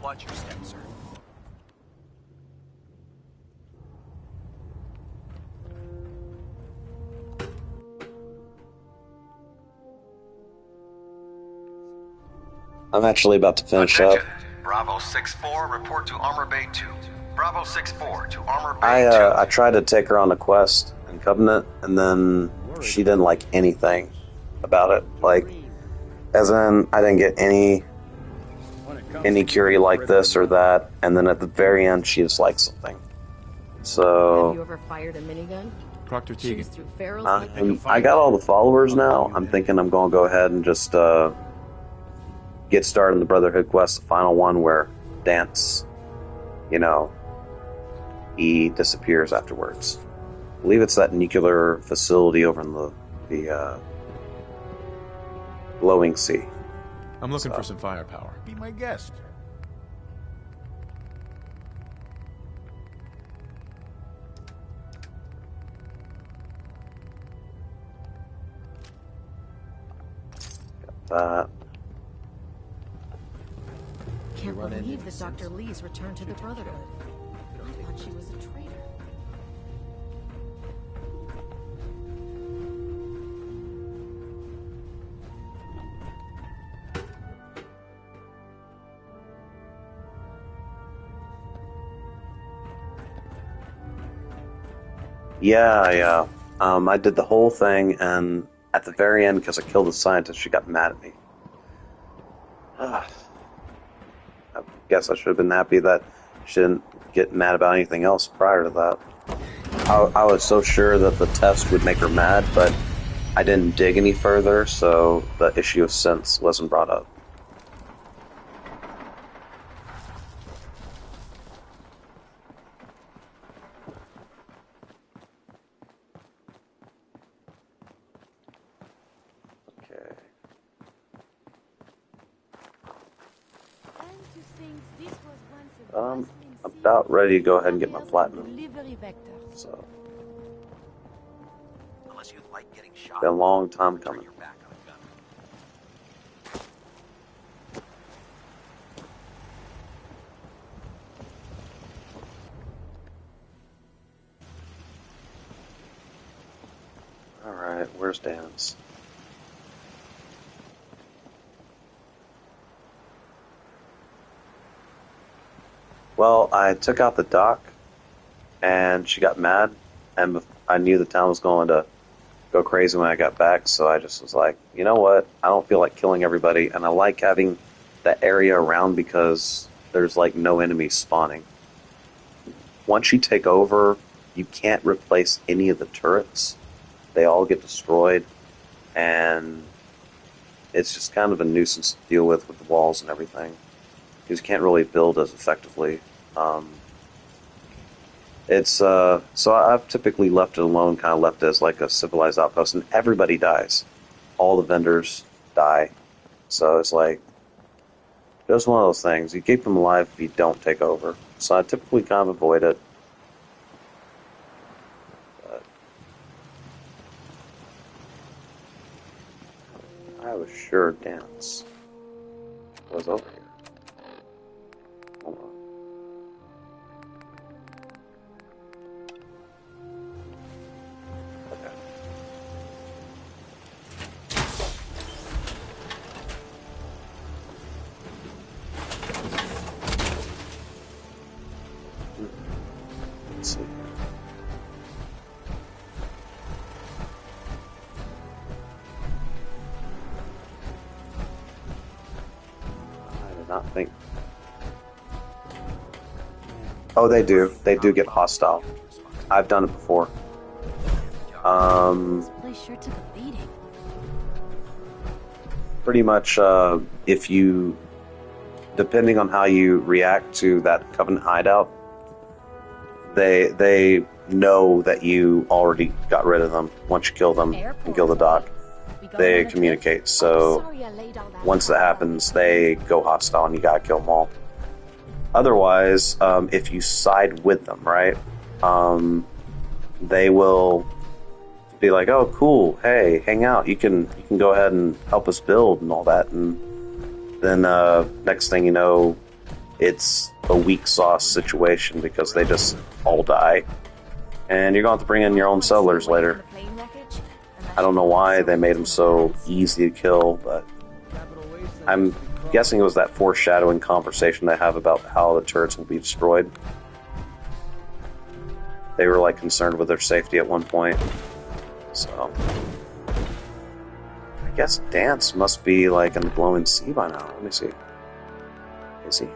Watch your step, sir. I'm actually about to finish up. Bravo 6-4, report to Armor Bay 2. Bravo 6-4 to Armor Bay 2. I tried to take her on a quest in Covenant, and then she didn't like anything about it. Like, as in, I didn't get any Curie like this or that, and then at the very end, she just liked something. So Have you ever fired a minigun? Proctor Teagan. Choose through ferals like I got all the followers now. I'm thinking I'm going to go ahead and just get started in the Brotherhood quest, the final one where Dance, he disappears afterwards. I believe it's that nuclear facility over in the glowing sea. I'm looking for some firepower. Be my guest. That. Can't believe that Dr. Lee's returned to the Brotherhood. I thought she was a traitor. Yeah. I did the whole thing, and at the very end, because I killed the scientist, she got mad at me. I guess I should have been happy that she didn't get mad about anything else prior to that. I was so sure that the test would make her mad, but I didn't dig any further, so the issue of sense wasn't brought up. I'm about ready to go ahead and get my platinum. So, Unless you like getting shot. it's been a long time coming. Alright, where's Dance? Well, I took out the dock, and she got mad, and I knew the town was going to go crazy when I got back, so I just was like, you know what, I don't feel like killing everybody, and I like having that area around because there's like no enemies spawning. Once you take over, you can't replace any of the turrets. They all get destroyed, and it's just kind of a nuisance to deal with the walls and everything. Because you can't really build as effectively. So I've typically left it alone, kind of left it as like a civilized outpost, and everybody dies. All the vendors die. So it's like, just one of those things. You keep them alive if you don't take over. So I typically kind of avoid it. But I was sure Dance was over here. Hold on. Okay. Let's see. I did not think. Oh, they do. They do get hostile. I've done it before. This place sure took a beating. Pretty much, if you, depending on how you react to that Covenant hideout, they know that you already got rid of them. Once you kill them and kill the doc, they communicate. So once that happens, they go hostile and you gotta kill them all. Otherwise, if you side with them, right, they will be like, "Oh, cool! Hey, hang out. You can go ahead and help us build and all that." And then next thing you know, it's a weak sauce situation because they just all die, and you're going to have to bring in your own settlers later. I don't know why they made them so easy to kill, but I'm guessing it was that foreshadowing conversation they have about how the turrets will be destroyed. They were like concerned with their safety at one point. So I guess Dance must be like in the glowing sea by now. Let me see. Is he?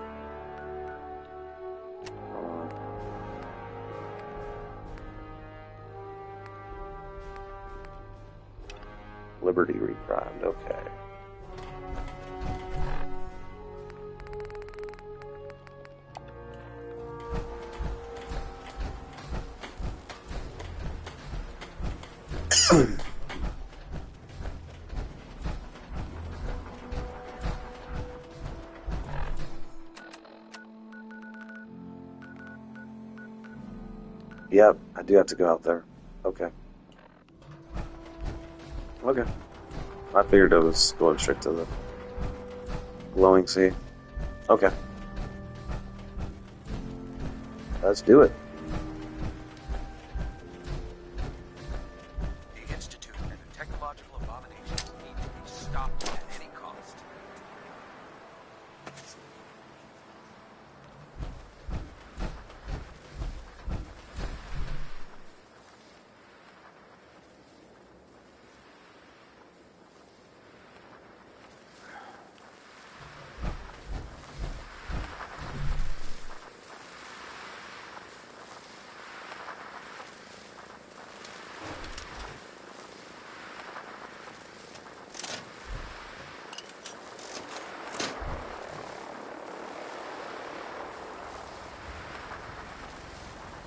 Liberty reprimed, okay. Yep, I do have to go out there. Okay. Okay. I figured it was going straight to the glowing sea. Okay. Let's do it. The Institute and the technological abominations need to be stopped at any cost.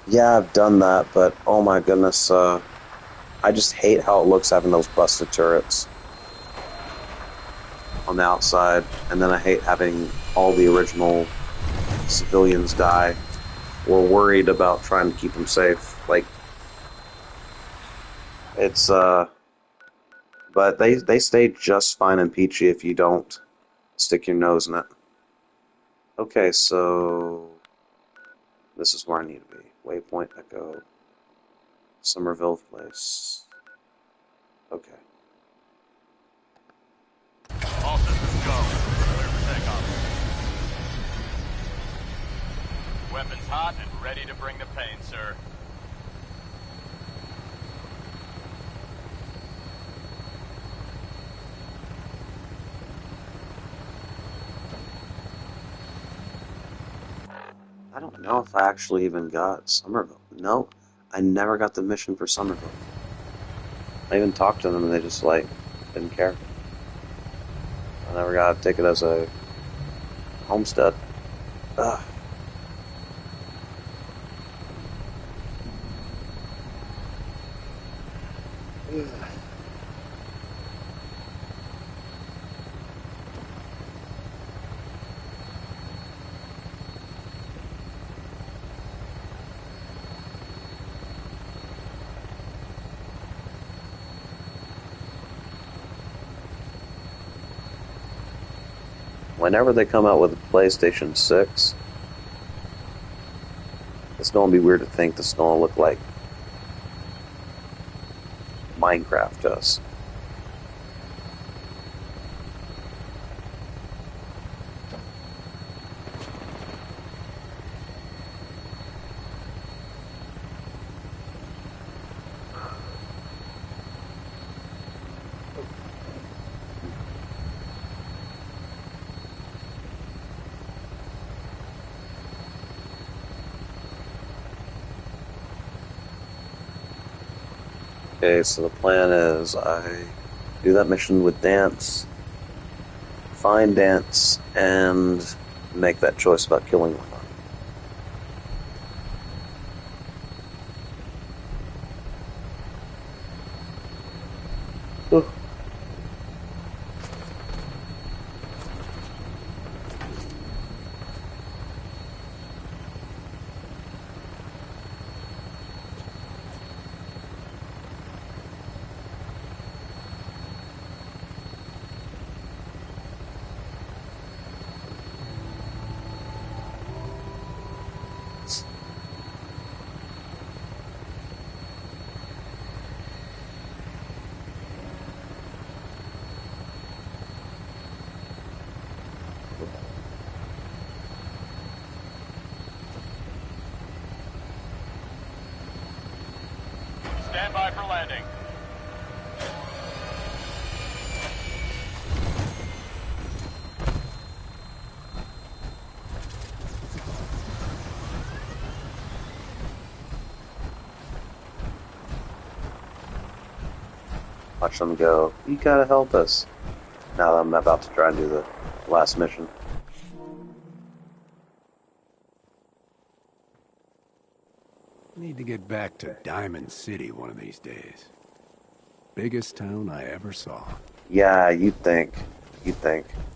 Yeah, I've done that, but oh my goodness, I just hate how it looks having those busted turrets on the outside, and then I hate having all the original civilians die. We're worried about trying to keep them safe. Like, it's, but they stay just fine and peachy if you don't stick your nose in it. Okay, so this is where I need to be. Waypoint Echo. Somerville Place. Okay. All systems go. Clear for takeoff. Weapons hot and ready to bring the pain, sir. know if I actually even got Somerville. No, I never got the mission for Somerville. I even talked to them and they just, like, didn't care. I never got a ticket as a homestead. Ugh. Whenever they come out with a PlayStation 6, it's going to be weird to think this is going to look like Minecraft does. Okay, so the plan is I do that mission with Dance, find Dance, and make that choice about killing one. Ugh. Stand by for landing. Watch them go, you gotta help us. Now that I'm about to try and do the last mission. Need to get back to Diamond City one of these days. Biggest town I ever saw. Yeah, you'd think.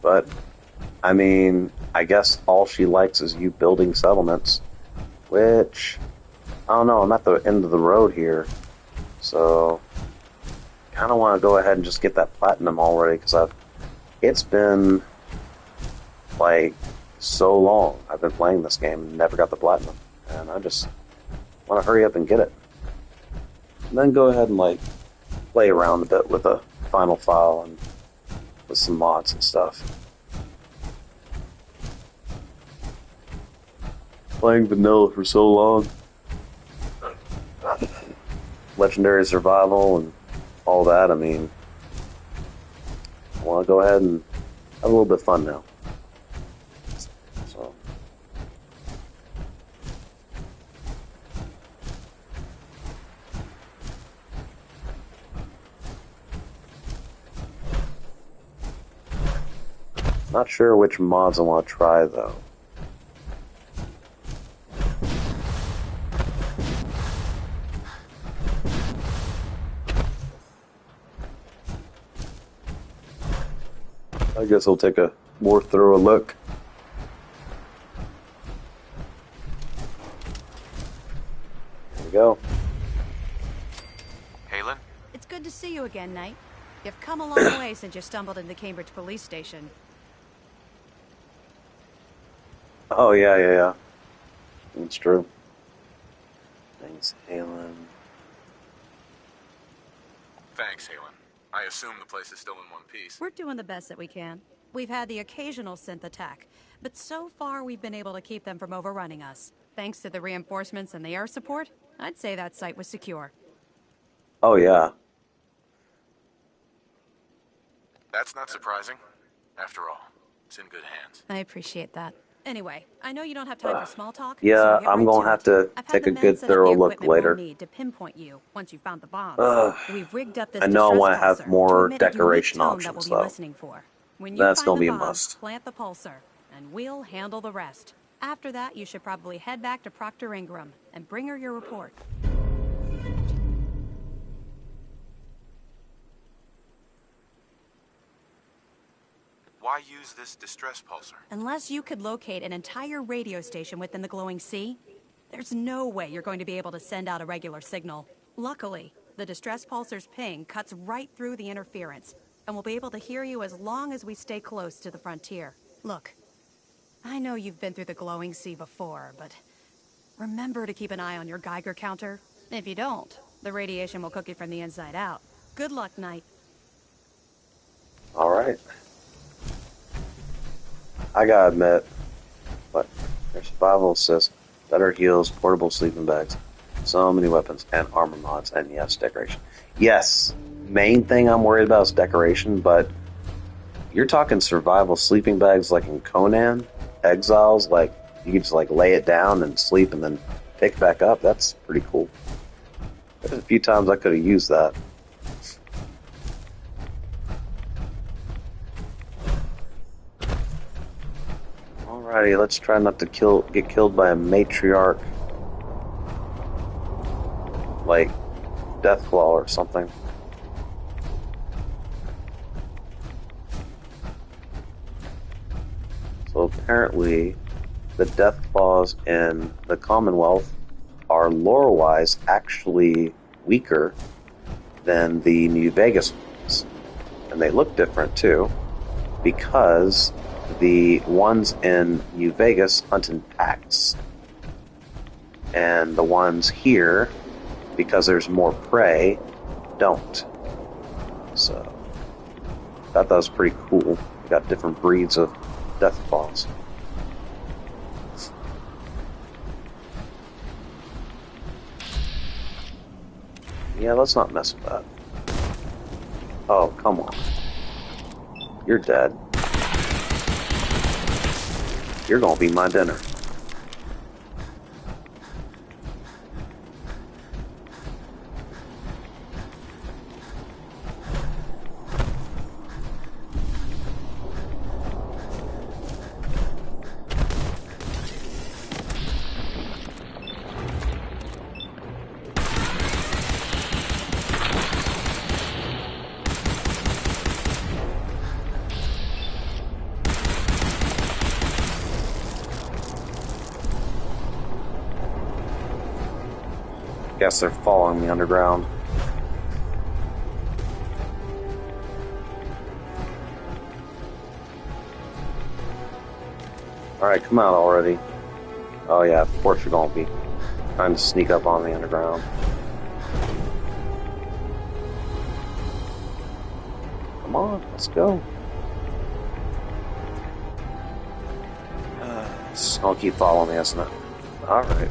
But, I mean, I guess all she likes is you building settlements. Which, I don't know, I'm at the end of the road here. So, kind of want to go ahead and just get that platinum already, because it's been, like, so long I've been playing this game and never got the platinum. And I just want to hurry up and get it. And then go ahead and, like, play around a bit with a final file and with some mods and stuff. Playing vanilla for so long. Legendary survival and all that, I mean, I want to go ahead and have a little bit of fun now. So. Not sure which mods I want to try, though. I guess I'll take a more thorough look. There we go. Halen? It's good to see you again, Knight. You've come a long way since you stumbled into the Cambridge police station. Oh, yeah. That's true. Thanks, Halen. Thanks, Halen. I assume the place is still in one piece. We're doing the best that we can. We've had the occasional synth attack, but so far we've been able to keep them from overrunning us. Thanks to the reinforcements and the air support, I'd say that site was secure. Oh, yeah. That's not surprising. After all, it's in good hands. I appreciate that. Anyway, I know you don't have time for small talk. Yeah, so I'll get I'm right gonna to have it. to I've had take the a men good set up thorough the look equipment we'll later. need to pinpoint you once you found the bombs. Ugh. We've rigged up this I know I distress want to have pulsar to more emit a unique decoration tone that we'll options, be though. listening for. When you That's find gonna the be a bomb, must. plant the pulsar, and we'll handle the rest. After that, you should probably head back to Proctor Ingram and bring her your report. Why use this distress pulsar? Unless you could locate an entire radio station within the glowing sea, there's no way you're going to be able to send out a regular signal. Luckily, the distress pulsar's ping cuts right through the interference, and we'll be able to hear you as long as we stay close to the frontier. Look, I know you've been through the glowing sea before, but remember to keep an eye on your Geiger counter. If you don't, the radiation will cook you from the inside out. Good luck, Knight. Alright. I gotta admit, but their survival assists, better heals, portable sleeping bags, so many weapons, and armor mods, and yes, decoration. Yes, main thing I'm worried about is decoration, but you're talking survival sleeping bags like in Conan, Exiles, like you can just like lay it down and sleep and then pick it back up. That's pretty cool. There's a few times I could have used that. Alrighty, let's try not to get killed by a matriarch like Deathclaw or something. So apparently the Deathclaws in the Commonwealth are lore-wise actually weaker than the New Vegas ones. And they look different too, because the ones in New Vegas hunt in packs. And the ones here, because there's more prey, don't. So, I thought that was pretty cool. We got different breeds of Deathclaws. Yeah, let's not mess with that. Oh, come on. You're dead. You're gonna be my dinner. Guess they're following me underground. Alright, come out already. Oh yeah, of course you're gonna be trying to sneak up on me underground. Come on, let's go. It's gonna keep following me, isn't it? Alright.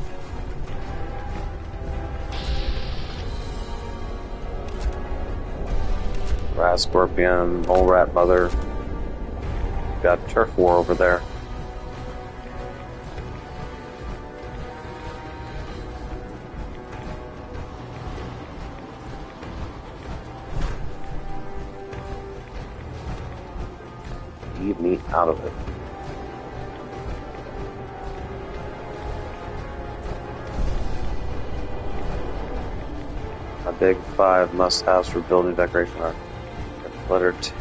Rat Scorpion, Mole Rat Mother. Got Turf War over there. Leave me out of it. A big 5 must-haves for building decoration are letter 2.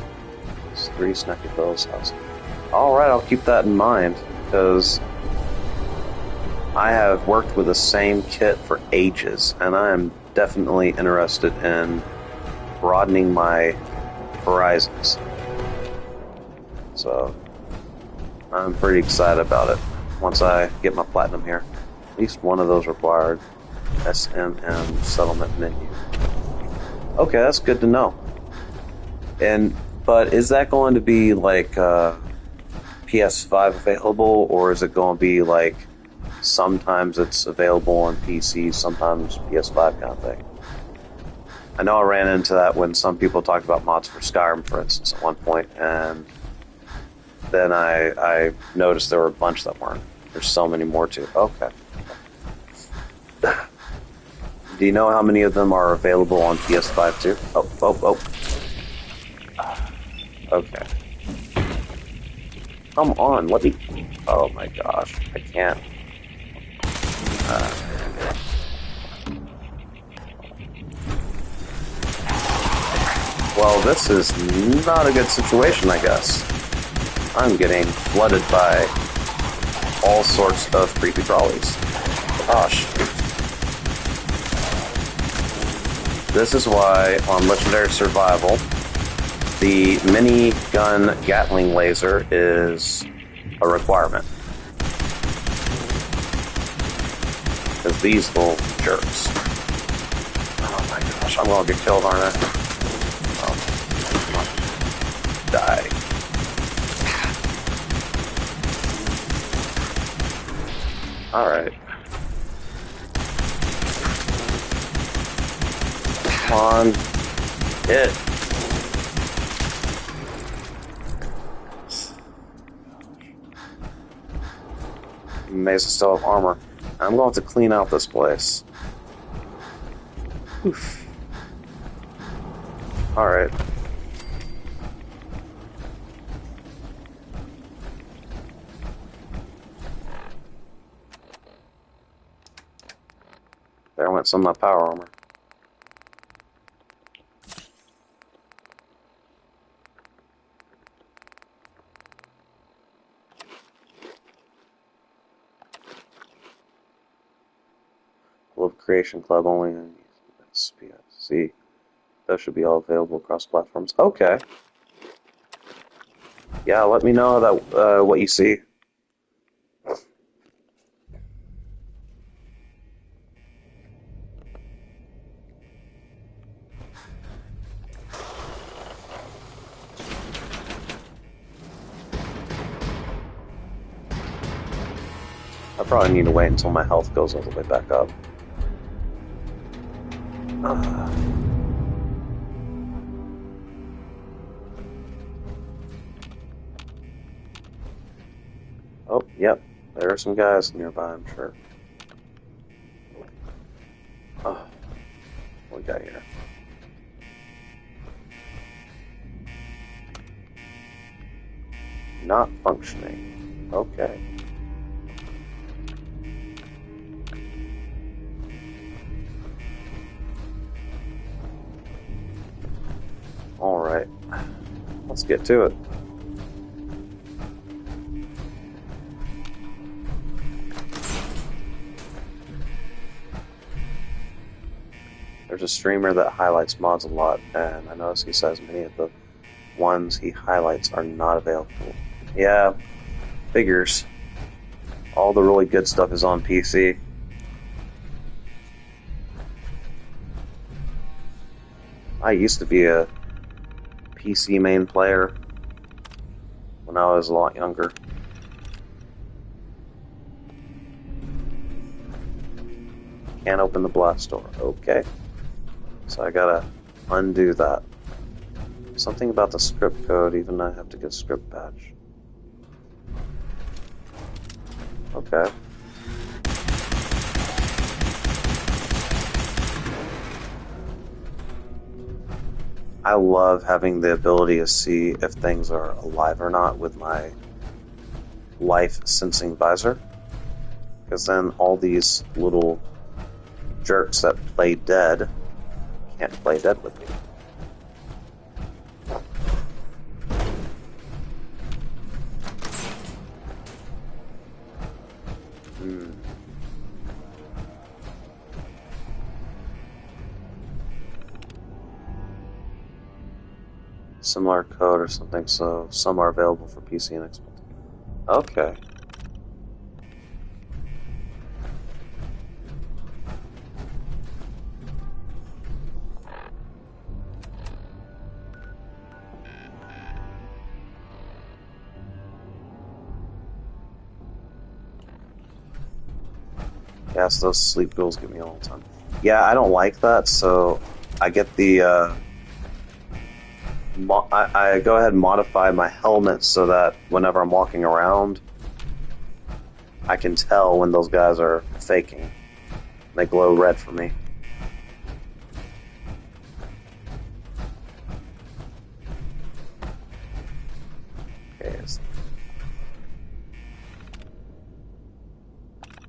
3 Snacky Bill's house. Alright, I'll keep that in mind, because I have worked with the same kit for ages, and I am definitely interested in broadening my horizons. So, I'm pretty excited about it once I get my platinum here. At least one of those required. SMM settlement menu. Okay, that's good to know. But is that going to be like PS5 available, or is it going to be like sometimes it's available on PC, sometimes PS5 kind of thing? I know I ran into that when some people talked about mods for Skyrim, for instance, at one point, and then I noticed there were a bunch that weren't. There's so many more too. Okay. Do you know how many of them are available on PS5 too? Oh. Okay. Come on, let me... Oh my gosh, I can't. Well, this is not a good situation, I guess. I'm getting flooded by all sorts of creepy crawlies. Gosh. This is why on Legendary Survival, the mini-gun Gatling laser is a requirement. Because these little jerks. Oh my gosh, I'm gonna get killed, aren't I? Oh, come on. Die. Alright. Come on. Hit. Amazing, still have armor. I'm going to clean out this place. Oof. Alright. There went some of my power armor. Love Creation Club only in SPSC. Those should be all available across platforms. Okay. Yeah, let me know that what you see. I probably need to wait until my health goes all the way back up. Oh, yep. There are some guys nearby, I'm sure. Oh, what we got here? Not functioning. Okay. Alright. Let's get to it. There's a streamer that highlights mods a lot, and I notice he says many of the ones he highlights are not available. Yeah, figures. All the really good stuff is on PC. I used to be a PC main player when I was a lot younger. Can't open the blast door. Okay. So I gotta undo that. Something about the script code, even I have to get a script patch. Okay. I love having the ability to see if things are alive or not with my life sensing visor. Because then all these little jerks that play dead can't play dead with me. Similar code or something, so some are available for PC and Xbox. Okay. Yes, those sleep pills get me all the time. Yeah, I don't like that, so I get the I go ahead and modify my helmet so that whenever I'm walking around, I can tell when those guys are faking. They glow red for me. Okay.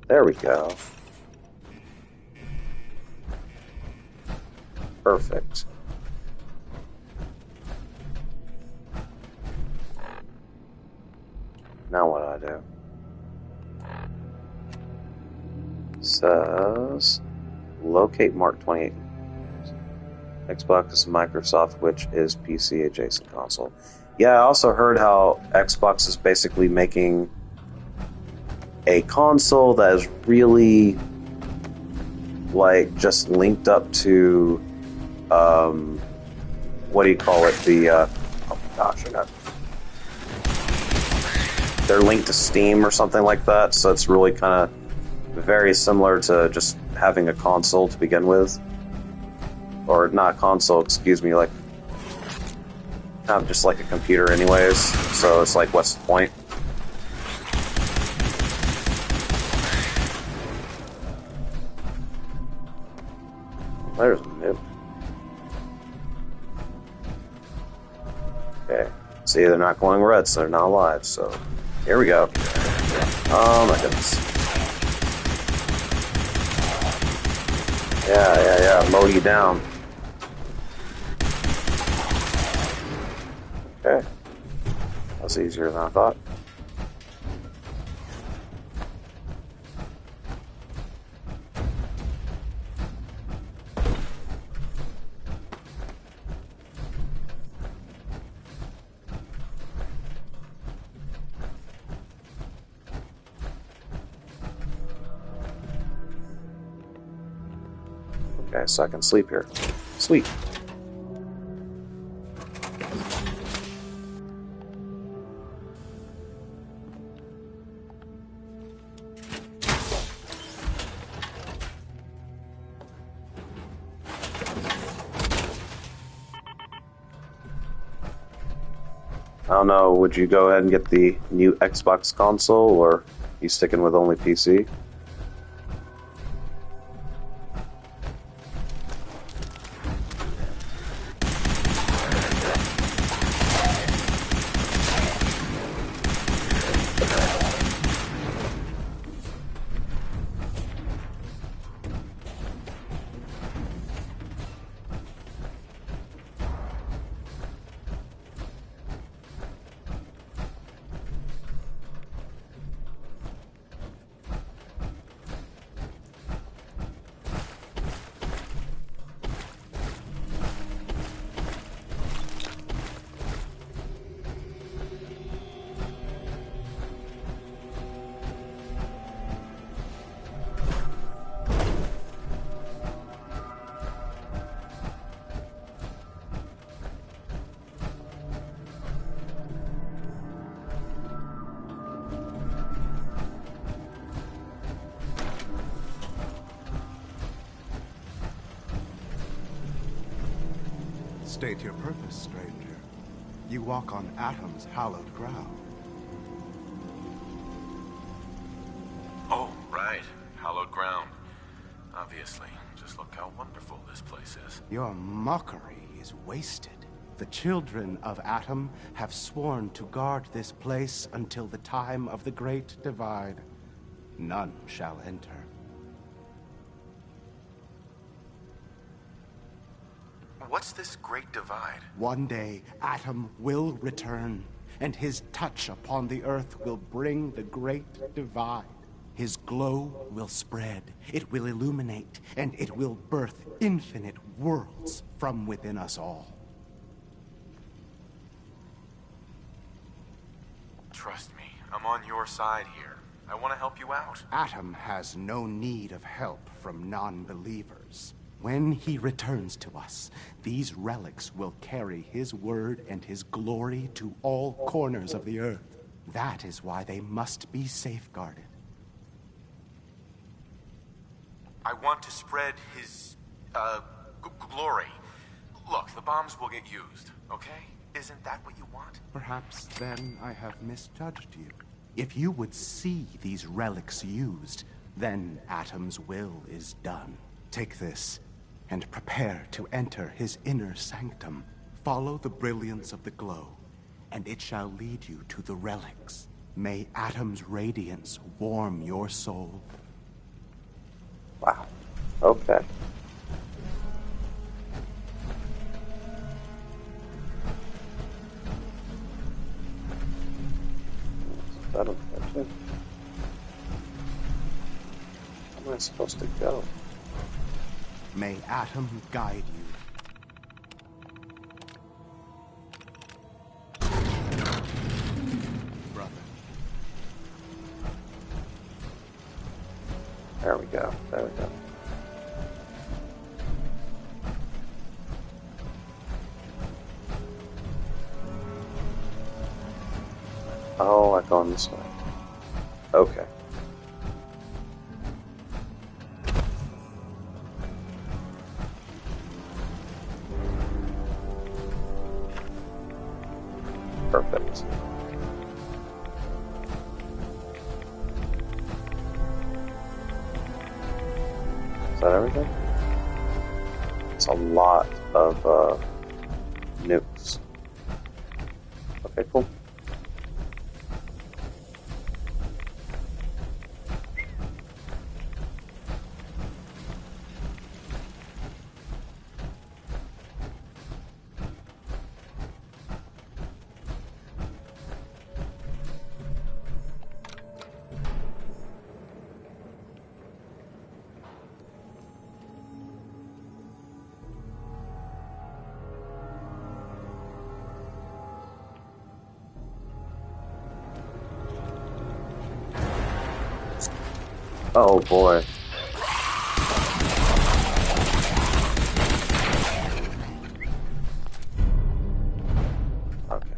There we go. Perfect. Now what do I do? Says locate Mark 28. Xbox, Microsoft, which is PC adjacent console. Yeah, I also heard how Xbox is basically making a console that is really like just linked up to what do you call it? The oh my gosh, I got. They're linked to Steam or something like that, so it's really kind of very similar to just having a console to begin with. Or not console, excuse me, like kind of just like a computer anyways, so it's like, what's the point? There's a noob. Okay, see, they're not glowing red, so they're not alive, so here we go. Oh my goodness. Yeah, mow you down. Okay. That's easier than I thought. Okay, so I can sleep here. Sweet. I don't know, would you go ahead and get the new Xbox console, or you sticking with only PC? State your purpose, stranger. You walk on Atom's hallowed ground. Oh, right. Hallowed ground. Obviously. Just look how wonderful this place is. Your mockery is wasted. The children of Atom have sworn to guard this place until the time of the Great Divide. None shall enter. What's this Great Divide? One day, Atom will return, and his touch upon the earth will bring the Great Divide. His glow will spread, it will illuminate, and it will birth infinite worlds from within us all. Trust me, I'm on your side here. I want to help you out. Atom has no need of help from non-believers. When he returns to us, these relics will carry his word and his glory to all corners of the earth. That is why they must be safeguarded. I want to spread his, glory. Look, the bombs will get used, okay? Isn't that what you want? Perhaps then I have misjudged you. If you would see these relics used, then Atom's will is done. Take this, and prepare to enter his inner sanctum. Follow the brilliance of the glow, and it shall lead you to the relics. May Atom's radiance warm your soul. Wow. Okay. That'll catch it. How am I supposed to go? May Atom guide you. Brother. There we go. There we go. Oh, I've gone this way. Okay. Perfect. Is that everything? It's a lot of nukes. Okay, cool. Oh boy. Okay.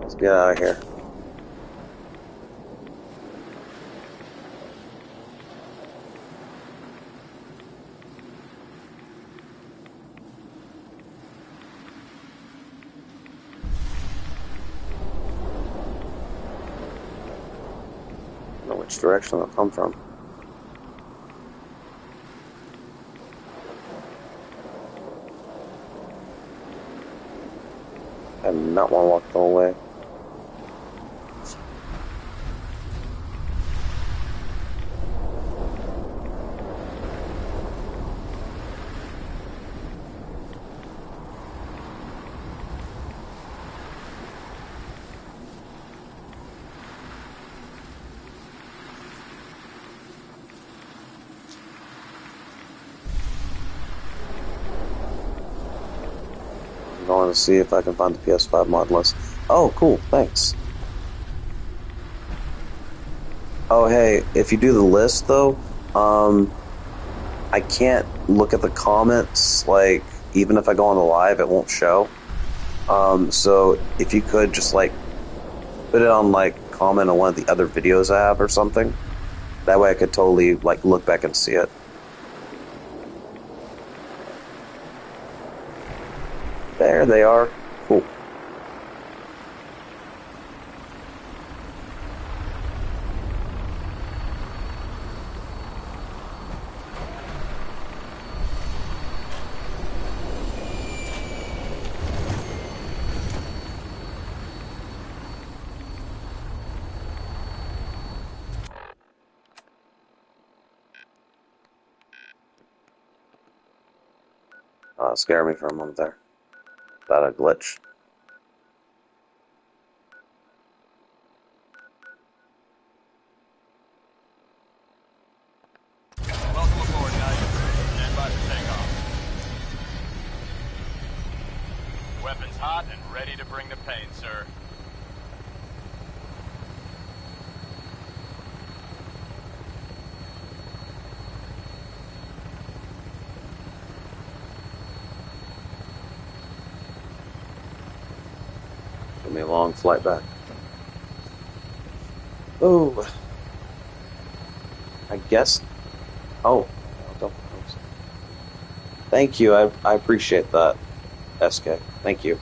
Let's get out of here. I don't know which direction it'll come from. I do not want to walk the whole way. I'm going to see if I can find the PS5 mod list. Oh, cool, thanks. Oh, hey, if you do the list, though, I can't look at the comments, like, even if I go on the live, it won't show. So if you could just, like, put it on, like, comment on one of the other videos I have or something, that way I could totally, like, look back and see it. There they are. Cool. Scared me for a moment there. That a glitch. Weapons hot and ready to bring the pain, sir. Give me a long flight back. Oh. I guess. Oh. Thank you. I appreciate that, SK. Thank you.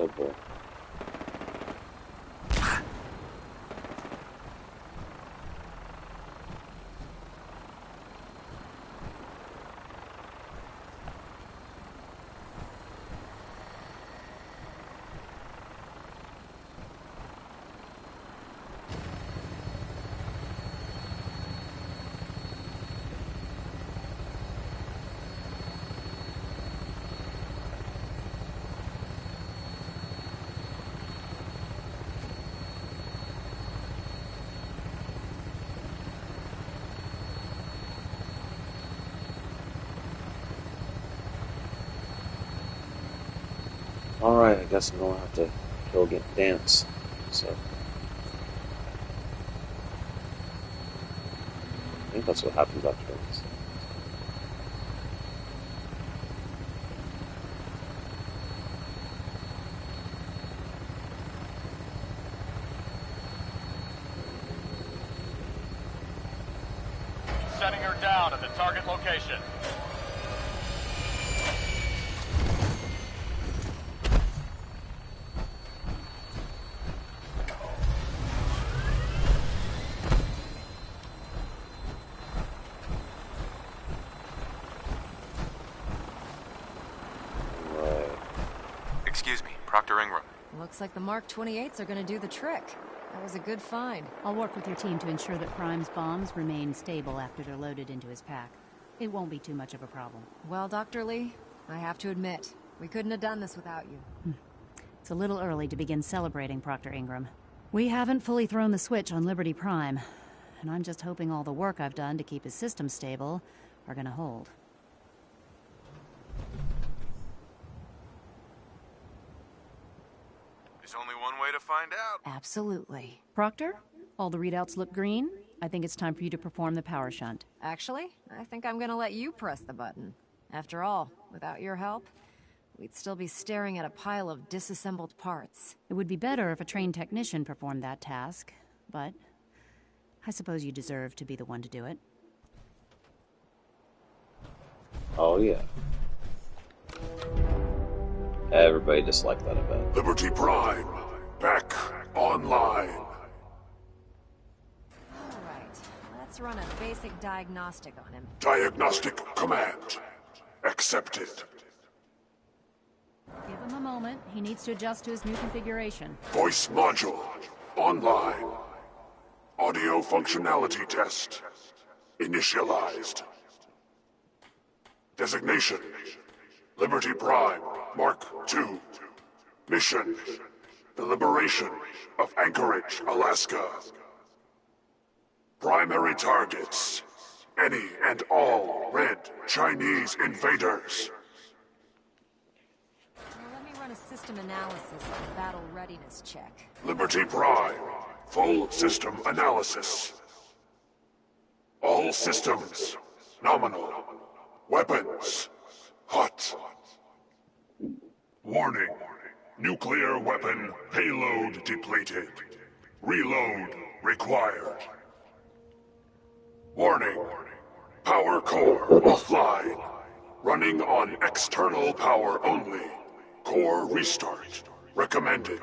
Oh boy. Alright, I guess I'm gonna have to go dance. So I think that's what happens after this. Setting her down at the target location. Excuse me, Proctor Ingram. Looks like the Mark 28s are gonna do the trick. That was a good find. I'll work with your team to ensure that Prime's bombs remain stable after they're loaded into his pack. It won't be too much of a problem. Well, Dr. Lee, I have to admit, we couldn't have done this without you. It's a little early to begin celebrating, Proctor Ingram. We haven't fully thrown the switch on Liberty Prime, and I'm just hoping all the work I've done to keep his system stable are gonna hold. There's only one way to find out. Absolutely. Proctor, all the readouts look green. I think it's time for you to perform the power shunt. Actually, I think I'm gonna let you press the button. After all, without your help, we'd still be staring at a pile of disassembled parts. It would be better if a trained technician performed that task, but I suppose you deserve to be the one to do it. Oh yeah. Everybody disliked that event. Liberty Prime, back online. let's run a basic diagnostic on him. Diagnostic command. Accepted. Give him a moment. He needs to adjust to his new configuration. Voice module. Online. Audio functionality test. Initialized. Designation. Liberty Prime, Mark II. Mission. The liberation of Anchorage, Alaska. Primary targets. Any and all red Chinese invaders. Now let me run a system analysis and battle readiness check. Liberty Prime. Full system analysis. All systems. Nominal. Weapons. Hot. Warning. Nuclear weapon payload depleted. Reload required. Warning. Power core offline. Running on external power only. Core restart recommended.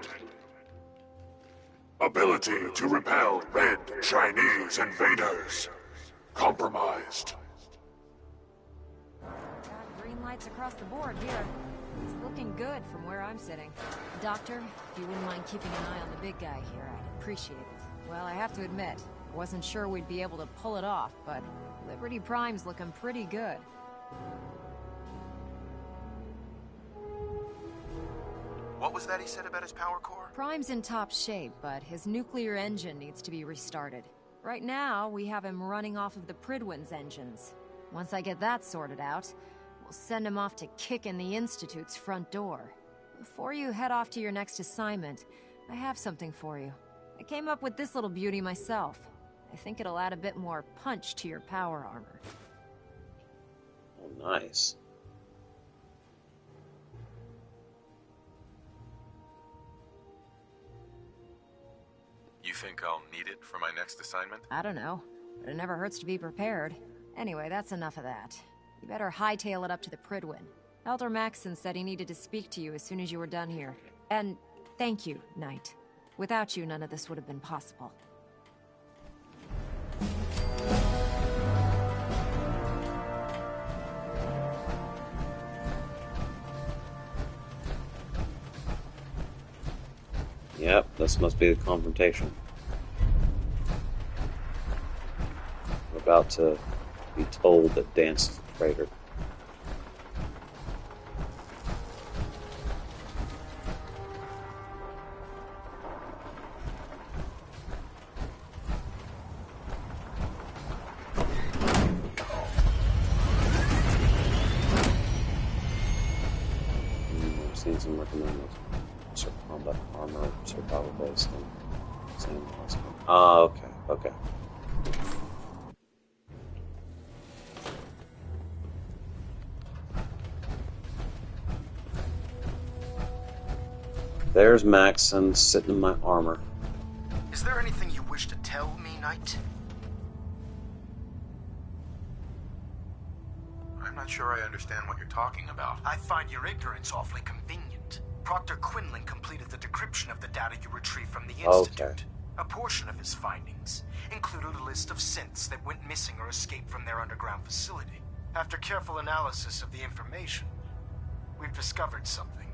Ability to repel red Chinese invaders compromised. Got green lights across the board here. It's looking good from where I'm sitting. Doctor, if you wouldn't mind keeping an eye on the big guy here, I'd appreciate it. Well, I have to admit, I wasn't sure we'd be able to pull it off, but Liberty Prime's looking pretty good. What was that he said about his power core? Prime's in top shape, but his nuclear engine needs to be restarted. Right now, we have him running off of the Pridwin's engines. Once I get that sorted out, we'll send him off to kick in the Institute's front door. Before you head off to your next assignment, I have something for you. I came up with this little beauty myself. I think it'll add a bit more punch to your power armor. Oh, nice. You think I'll need it for my next assignment? I don't know, but it never hurts to be prepared. Anyway, that's enough of that. You better hightail it up to the Pridwin. Elder Maxson said he needed to speak to you as soon as you were done here. And thank you, Knight. Without you, none of this would have been possible. Yep, this must be the confrontation. We're about to be told that Dan's is a traitor. I've seen some recommended combat armor, survival based, and same last one. Ah, okay, okay. There's Maxson sitting in my armor. Is there anything you wish to tell me, Knight? I'm not sure I understand what you're talking about. I find your ignorance awfully convenient. Proctor Quinlan completed the decryption of the data you retrieved from the Institute. Okay. A portion of his findings included a list of synths that went missing or escaped from their underground facility. After careful analysis of the information, we've discovered something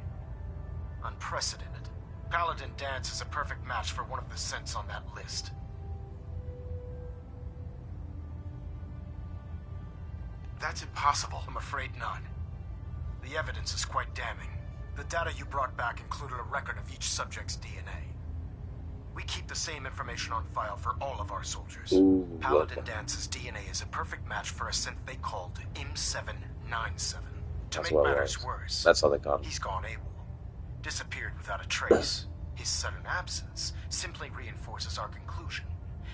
unprecedented. Paladin Dance is a perfect match for one of the synths on that list. That's impossible. I'm afraid not. The evidence is quite damning. The data you brought back included a record of each subject's DNA. We keep the same information on file for all of our soldiers. Ooh, Paladin okay. Dance's DNA is a perfect match for a synth they called M797. To That's make what it matters was. worse, That's how they got him. he's gone AWOL. Disappeared without a trace. His sudden absence simply reinforces our conclusion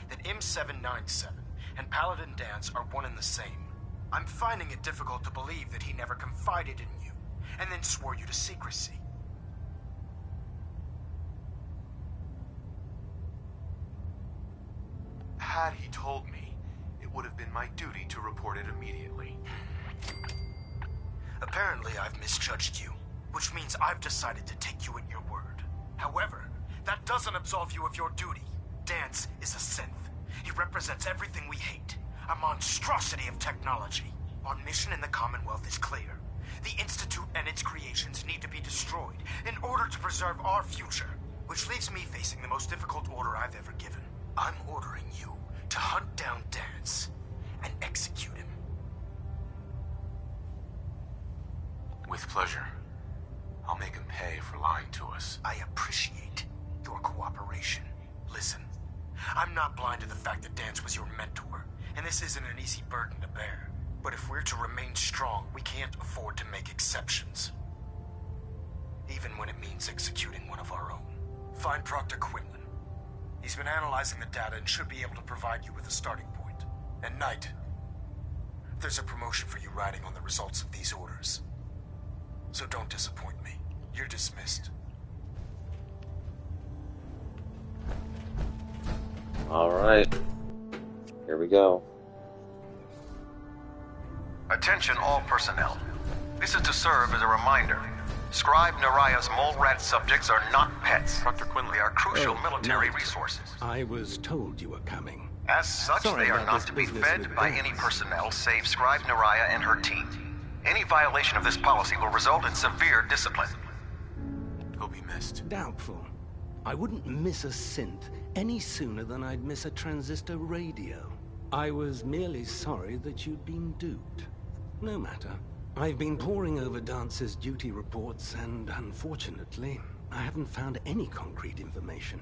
that M797 and Paladin Dance are one and the same. I'm finding it difficult to believe that he never confided in you and then swore you to secrecy. Had he told me, it would have been my duty to report it immediately. Apparently, I've misjudged you, which means I've decided to take you at your word. However, that doesn't absolve you of your duty. Dance is a synth. He represents everything we hate. A monstrosity of technology. Our mission in the Commonwealth is clear. The Institute and its creations need to be destroyed in order to preserve our future. Which leaves me facing the most difficult order I've ever given. I'm ordering you to hunt down Dance and execute him. With pleasure. I'll make him pay for lying to us. I appreciate your cooperation. Listen, I'm not blind to the fact that Dance was your mentor, and this isn't an easy burden to bear. But if we're to remain strong, we can't afford to make exceptions. Even when it means executing one of our own. Find Proctor Quinlan. He's been analyzing the data and should be able to provide you with a starting point. And Knight, there's a promotion for you riding on the results of these orders. So don't disappoint me. You're dismissed. Alright. Here we go. Attention all personnel. This is to serve as a reminder. Scribe Naraya's mole rat subjects are not pets. Dr. Quinlan. They are crucial military resources. I was told you were coming. As such, Sorry they are about not this to be business fed with by Dance. any personnel save Scribe Naraya and her team. Any violation of this policy will result in severe discipline. He'll be missed. Doubtful. I wouldn't miss a synth any sooner than I'd miss a transistor radio. I was merely sorry that you'd been duped. No matter. I've been poring over Dance's duty reports, and unfortunately, I haven't found any concrete information.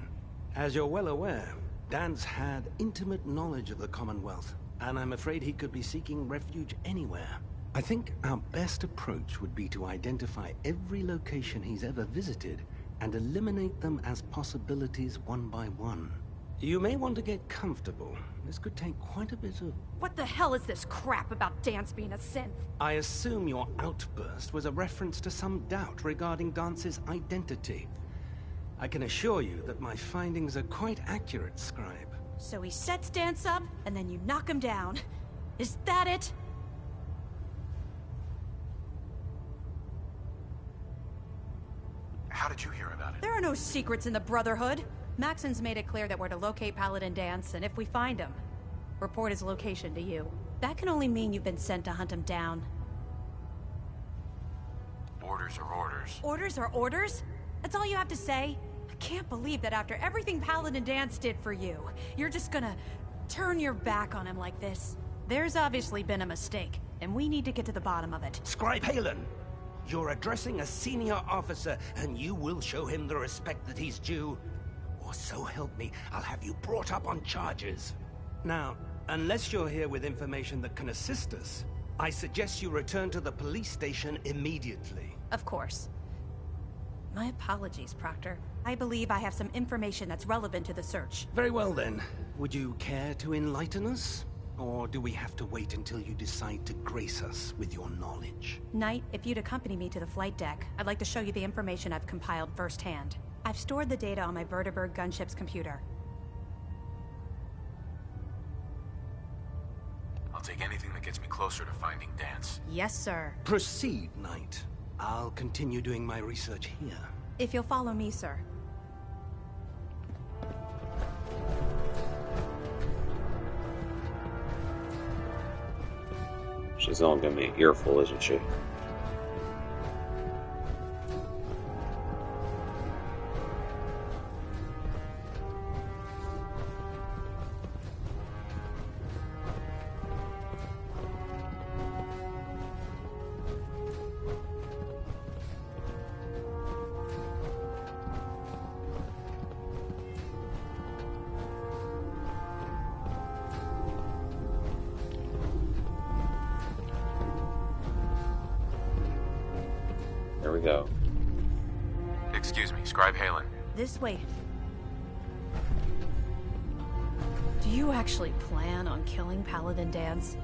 As you're well aware, Dance had intimate knowledge of the Commonwealth, and I'm afraid he could be seeking refuge anywhere. I think our best approach would be to identify every location he's ever visited and eliminate them as possibilities one by one. You may want to get comfortable. This could take quite a bit of... What the hell is this crap about Dance being a synth? I assume your outburst was a reference to some doubt regarding Dance's identity. I can assure you that my findings are quite accurate, Scribe. So he sets Dance up, and then you knock him down. Is that it? How did you hear about it? There are no secrets in the Brotherhood. Maxon's made it clear that we're to locate Paladin Dance, and if we find him, report his location to you. That can only mean you've been sent to hunt him down. Orders are orders. Orders are orders? That's all you have to say? I can't believe that after everything Paladin Dance did for you, you're just gonna turn your back on him like this. There's obviously been a mistake, and we need to get to the bottom of it. Scribe Halen! You're addressing a senior officer, and you will show him the respect that he's due. Or so help me, I'll have you brought up on charges. Now, unless you're here with information that can assist us, I suggest you return to the police station immediately. Of course. My apologies, Proctor. I believe I have some information that's relevant to the search. Very well then. Would you care to enlighten us? Or do we have to wait until you decide to grace us with your knowledge? Knight, if you'd accompany me to the flight deck, I'd like to show you the information I've compiled firsthand. I've stored the data on my Vertibird gunship's computer. I'll take anything that gets me closer to finding Dance. Yes, sir. Proceed, Knight. I'll continue doing my research here. If you'll follow me, sir. She's only gonna be an earful, isn't she? There we go. Excuse me, Scribe Halen. This way. Do you actually plan on killing Paladin Dance?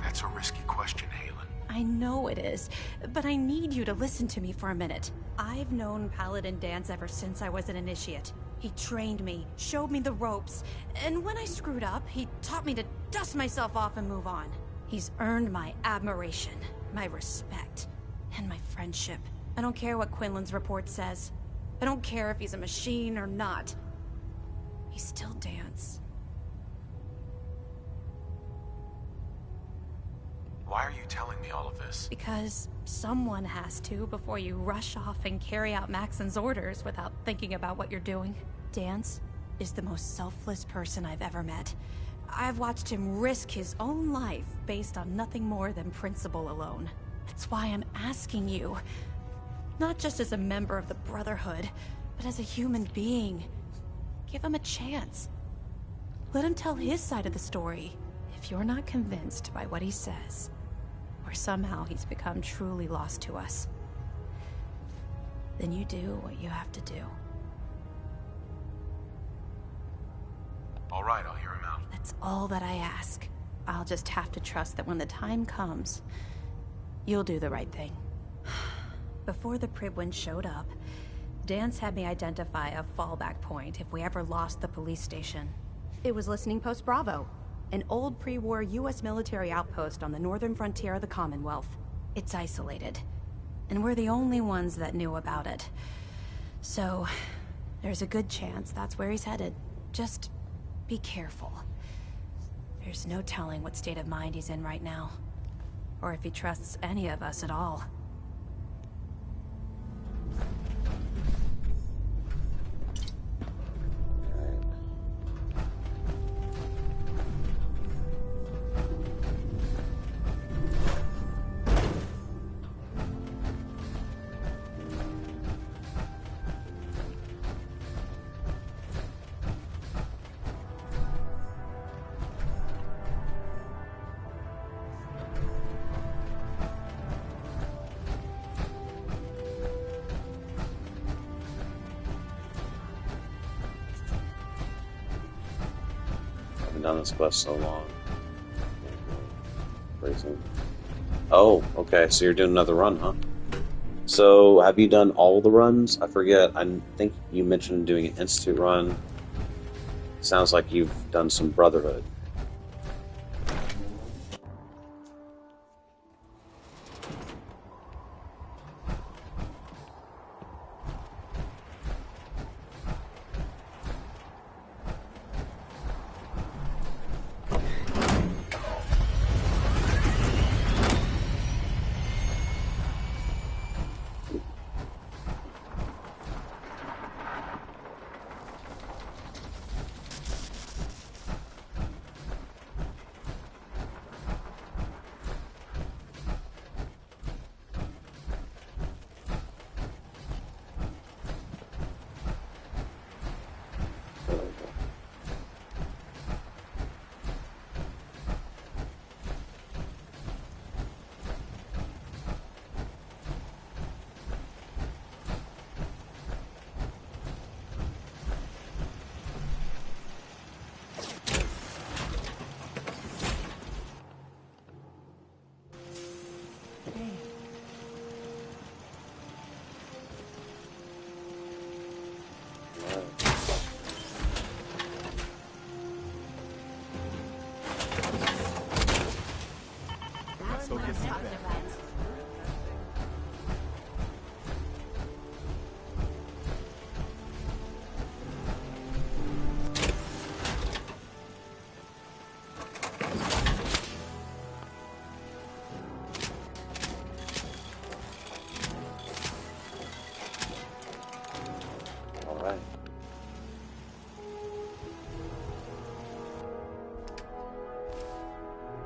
That's a risky question, Halen. I know it is, but I need you to listen to me for a minute. I've known Paladin Dance ever since I was an initiate. He trained me, showed me the ropes, and when I screwed up, he taught me to dust myself off and move on. He's earned my admiration, my respect, and my friendship. I don't care what Quinlan's report says. I don't care if he's a machine or not. He still Dance. Why are you telling me all of this? Because someone has to before you rush off and carry out Maxon's orders without thinking about what you're doing. Dance is the most selfless person I've ever met. I've watched him risk his own life based on nothing more than principle alone. That's why I'm asking you. Not just as a member of the Brotherhood, but as a human being. Give him a chance. Let him tell his side of the story. If you're not convinced by what he says, or somehow he's become truly lost to us, then you do what you have to do. All right, I'll hear him out. That's all that I ask. I'll just have to trust that when the time comes, you'll do the right thing. Before the Pribwin showed up, Dance had me identify a fallback point if we ever lost the police station. It was Listening Post Bravo, an old pre-war US military outpost on the northern frontier of the Commonwealth. It's isolated, and we're the only ones that knew about it. So, there's a good chance that's where he's headed. Just be careful. There's no telling what state of mind he's in right now, or if he trusts any of us at all. Done this quest so long. Crazy. Oh, okay, so you're doing another run, huh? So, have you done all the runs? I forget. I think you mentioned doing an Institute run. Sounds like you've done some Brotherhood.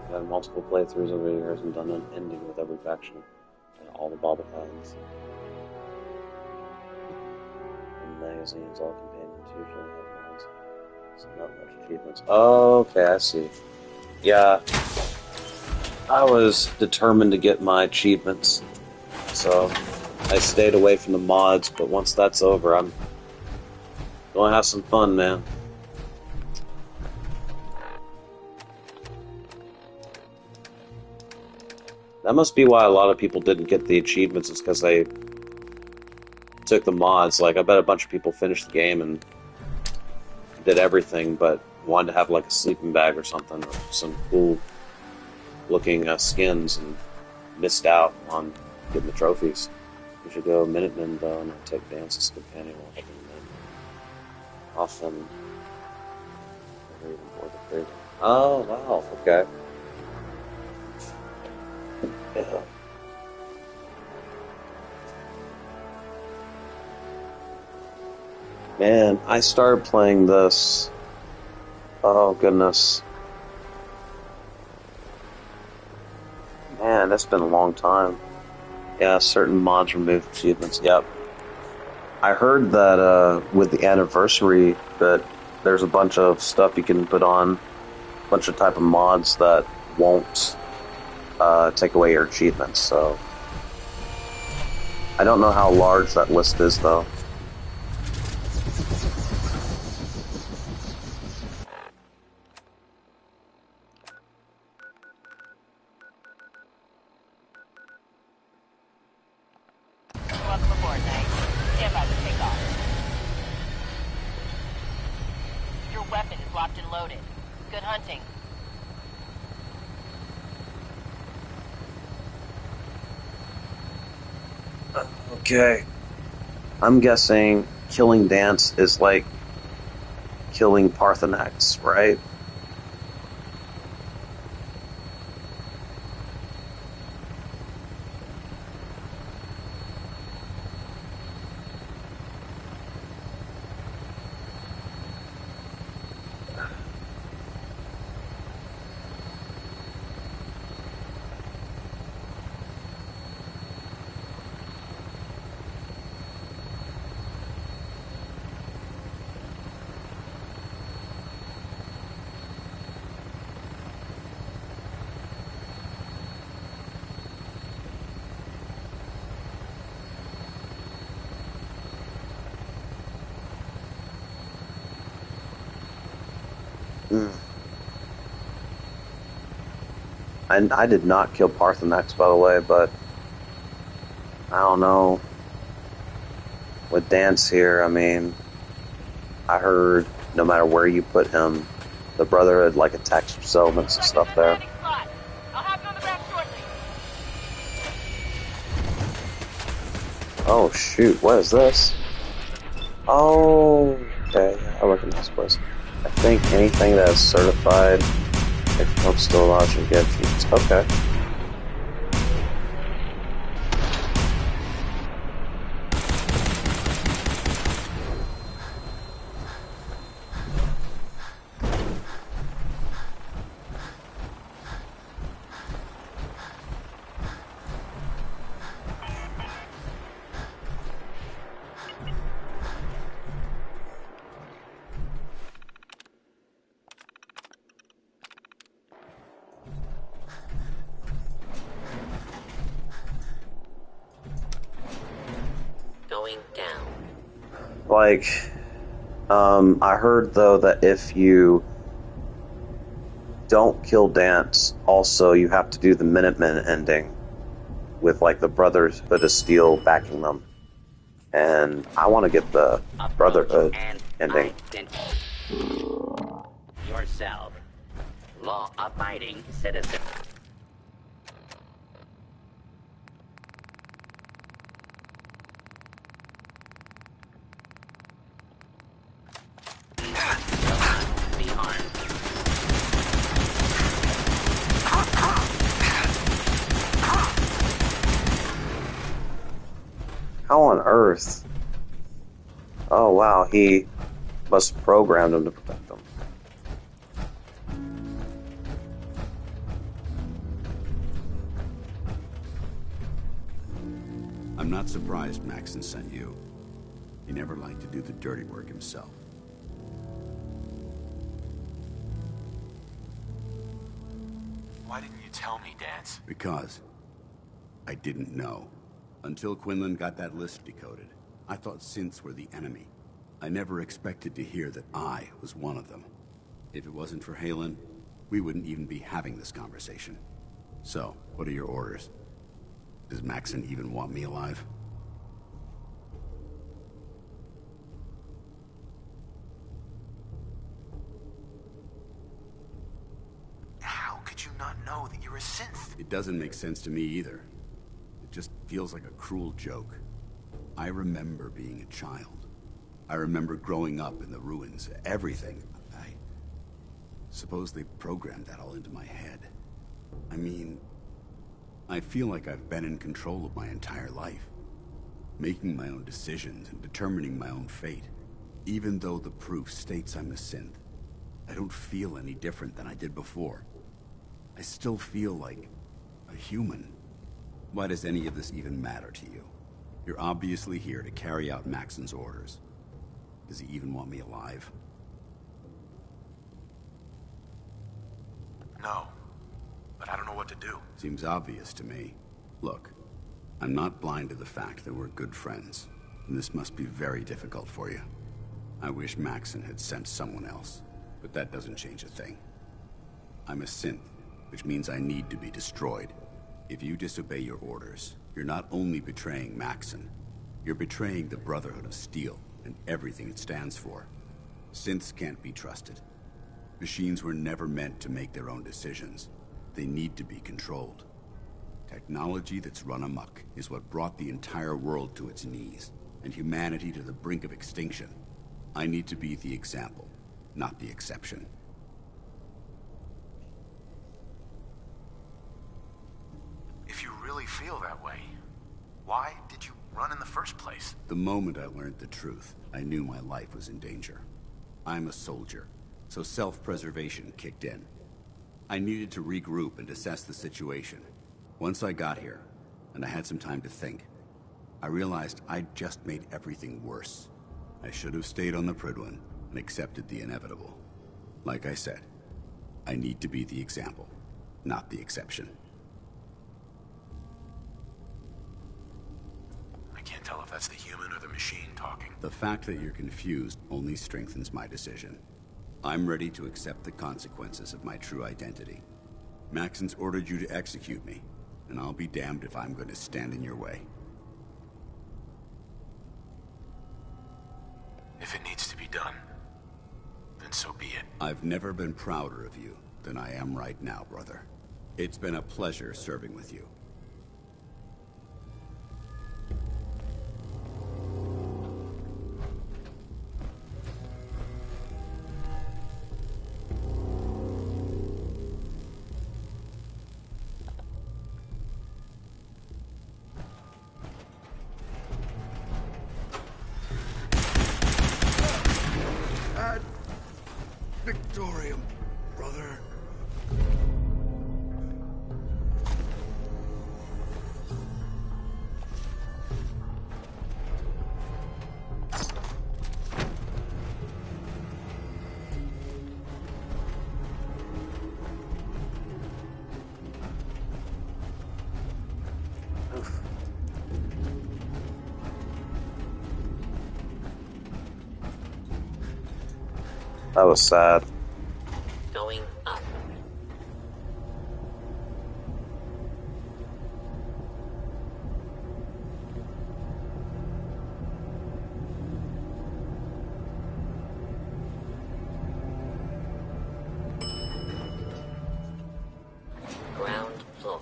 I've had multiple playthroughs over the years and done an ending with every faction. And all the bobbleheads. And magazines, all companions usually have ones. So not much achievements. Oh, okay, I see. Yeah. I was determined to get my achievements. So I stayed away from the mods, but once that's over, I'm going to have some fun, man. That must be why a lot of people didn't get the achievements, is because they took the mods. Like, I bet a bunch of people finished the game and did everything, but wanted to have, like, a sleeping bag or something, or some cool-looking skins, and missed out on getting the trophies. You should go Minutemen though, and take Vance as companion while helping men. Often, never even board the freighter. Oh wow, okay. Yeah. Man, I started playing this. Oh goodness. Man, that's been a long time. Yeah, certain mods remove achievements. Yep. I heard that with the anniversary that there's a bunch of stuff you can put on, a bunch of type of mods that won't take away your achievements. So I don't know how large that list is though. Welcome aboard, Knight. Stand by for takeoff. Your weapon is locked and loaded. Good hunting. Okay. I'm guessing killing Dance is like killing Parthenax, right? And I did not kill Parthenax, by the way, but I don't know. With Dance here, I mean, I heard no matter where you put him, the Brotherhood like attacks your settlements and stuff there. Oh shoot, what is this? Oh, okay, I recognize this place. I think anything that is certified, it helps still lodge and get achievements. Okay. Going down. Like, I heard though that if you don't kill Dance, also you have to do the Minutemen ending with like the Brotherhood of Steel backing them. And I want to get the Brotherhood ending. Yourself. Law-abiding citizen. Be armed. How on earth? Oh wow, he must have programmed him to protect them. I'm not surprised Maxon sent you. He never liked to do the dirty work himself. Why didn't you tell me, Dance? Because I didn't know. Until Quinlan got that list decoded, I thought synths were the enemy. I never expected to hear that I was one of them. If it wasn't for Halen, we wouldn't even be having this conversation. So, what are your orders? Does Maxon even want me alive? How could you not know that you're a synth? It doesn't make sense to me either. It just feels like a cruel joke. I remember being a child. I remember growing up in the ruins, everything. I suppose they programmed that all into my head. I mean, I feel like I've been in control of my entire life, making my own decisions and determining my own fate. Even though the proof states I'm a synth, I don't feel any different than I did before. I still feel like a human. Why does any of this even matter to you? You're obviously here to carry out Maxon's orders. Does he even want me alive? No, but I don't know what to do. Seems obvious to me. Look, I'm not blind to the fact that we're good friends, and this must be very difficult for you. I wish Maxon had sent someone else, but that doesn't change a thing. I'm a synth, which means I need to be destroyed. If you disobey your orders, you're not only betraying Maxon, you're betraying the Brotherhood of Steel and everything it stands for. Synths can't be trusted. Machines were never meant to make their own decisions. They need to be controlled. Technology that's run amok is what brought the entire world to its knees, and humanity to the brink of extinction. I need to be the example, not the exception. If you really feel that way, why did you run in the first place? The moment I learned the truth, I knew my life was in danger. I'm a soldier, so self-preservation kicked in. I needed to regroup and assess the situation. Once I got here, and I had some time to think, I realized I'd just made everything worse. I should have stayed on the Prydwen and accepted the inevitable. Like I said, I need to be the example, not the exception. I can't tell if that's the human or the machine talking. The fact that you're confused only strengthens my decision. I'm ready to accept the consequences of my true identity. Maxon's ordered you to execute me, and I'll be damned if I'm going to stand in your way. If it needs to be done, then so be it. I've never been prouder of you than I am right now, brother. It's been a pleasure serving with you. Victorium, brother. That was sad. Going up. Ground floor.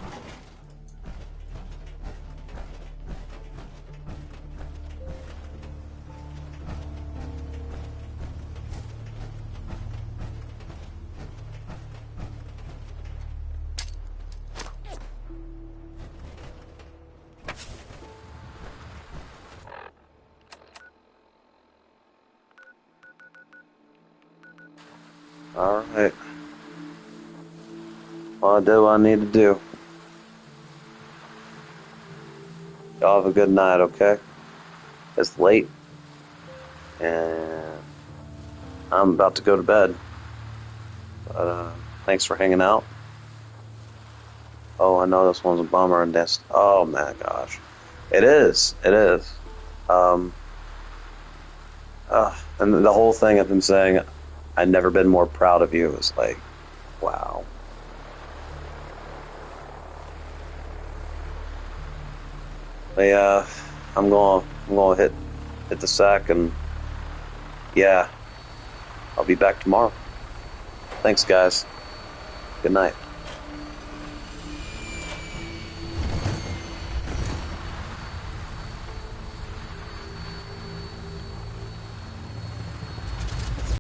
Alright. I'll do what I need to do. Y'all have a good night, okay? It's late. And I'm about to go to bed. But, thanks for hanging out. Oh, I know this one's a bummer and this. Oh my gosh. It is. It is. And the whole thing of him saying, I've never been more proud of you is like, wow. But yeah, I'm gonna hit the sack and yeah, I'll be back tomorrow. Thanks guys. Good night.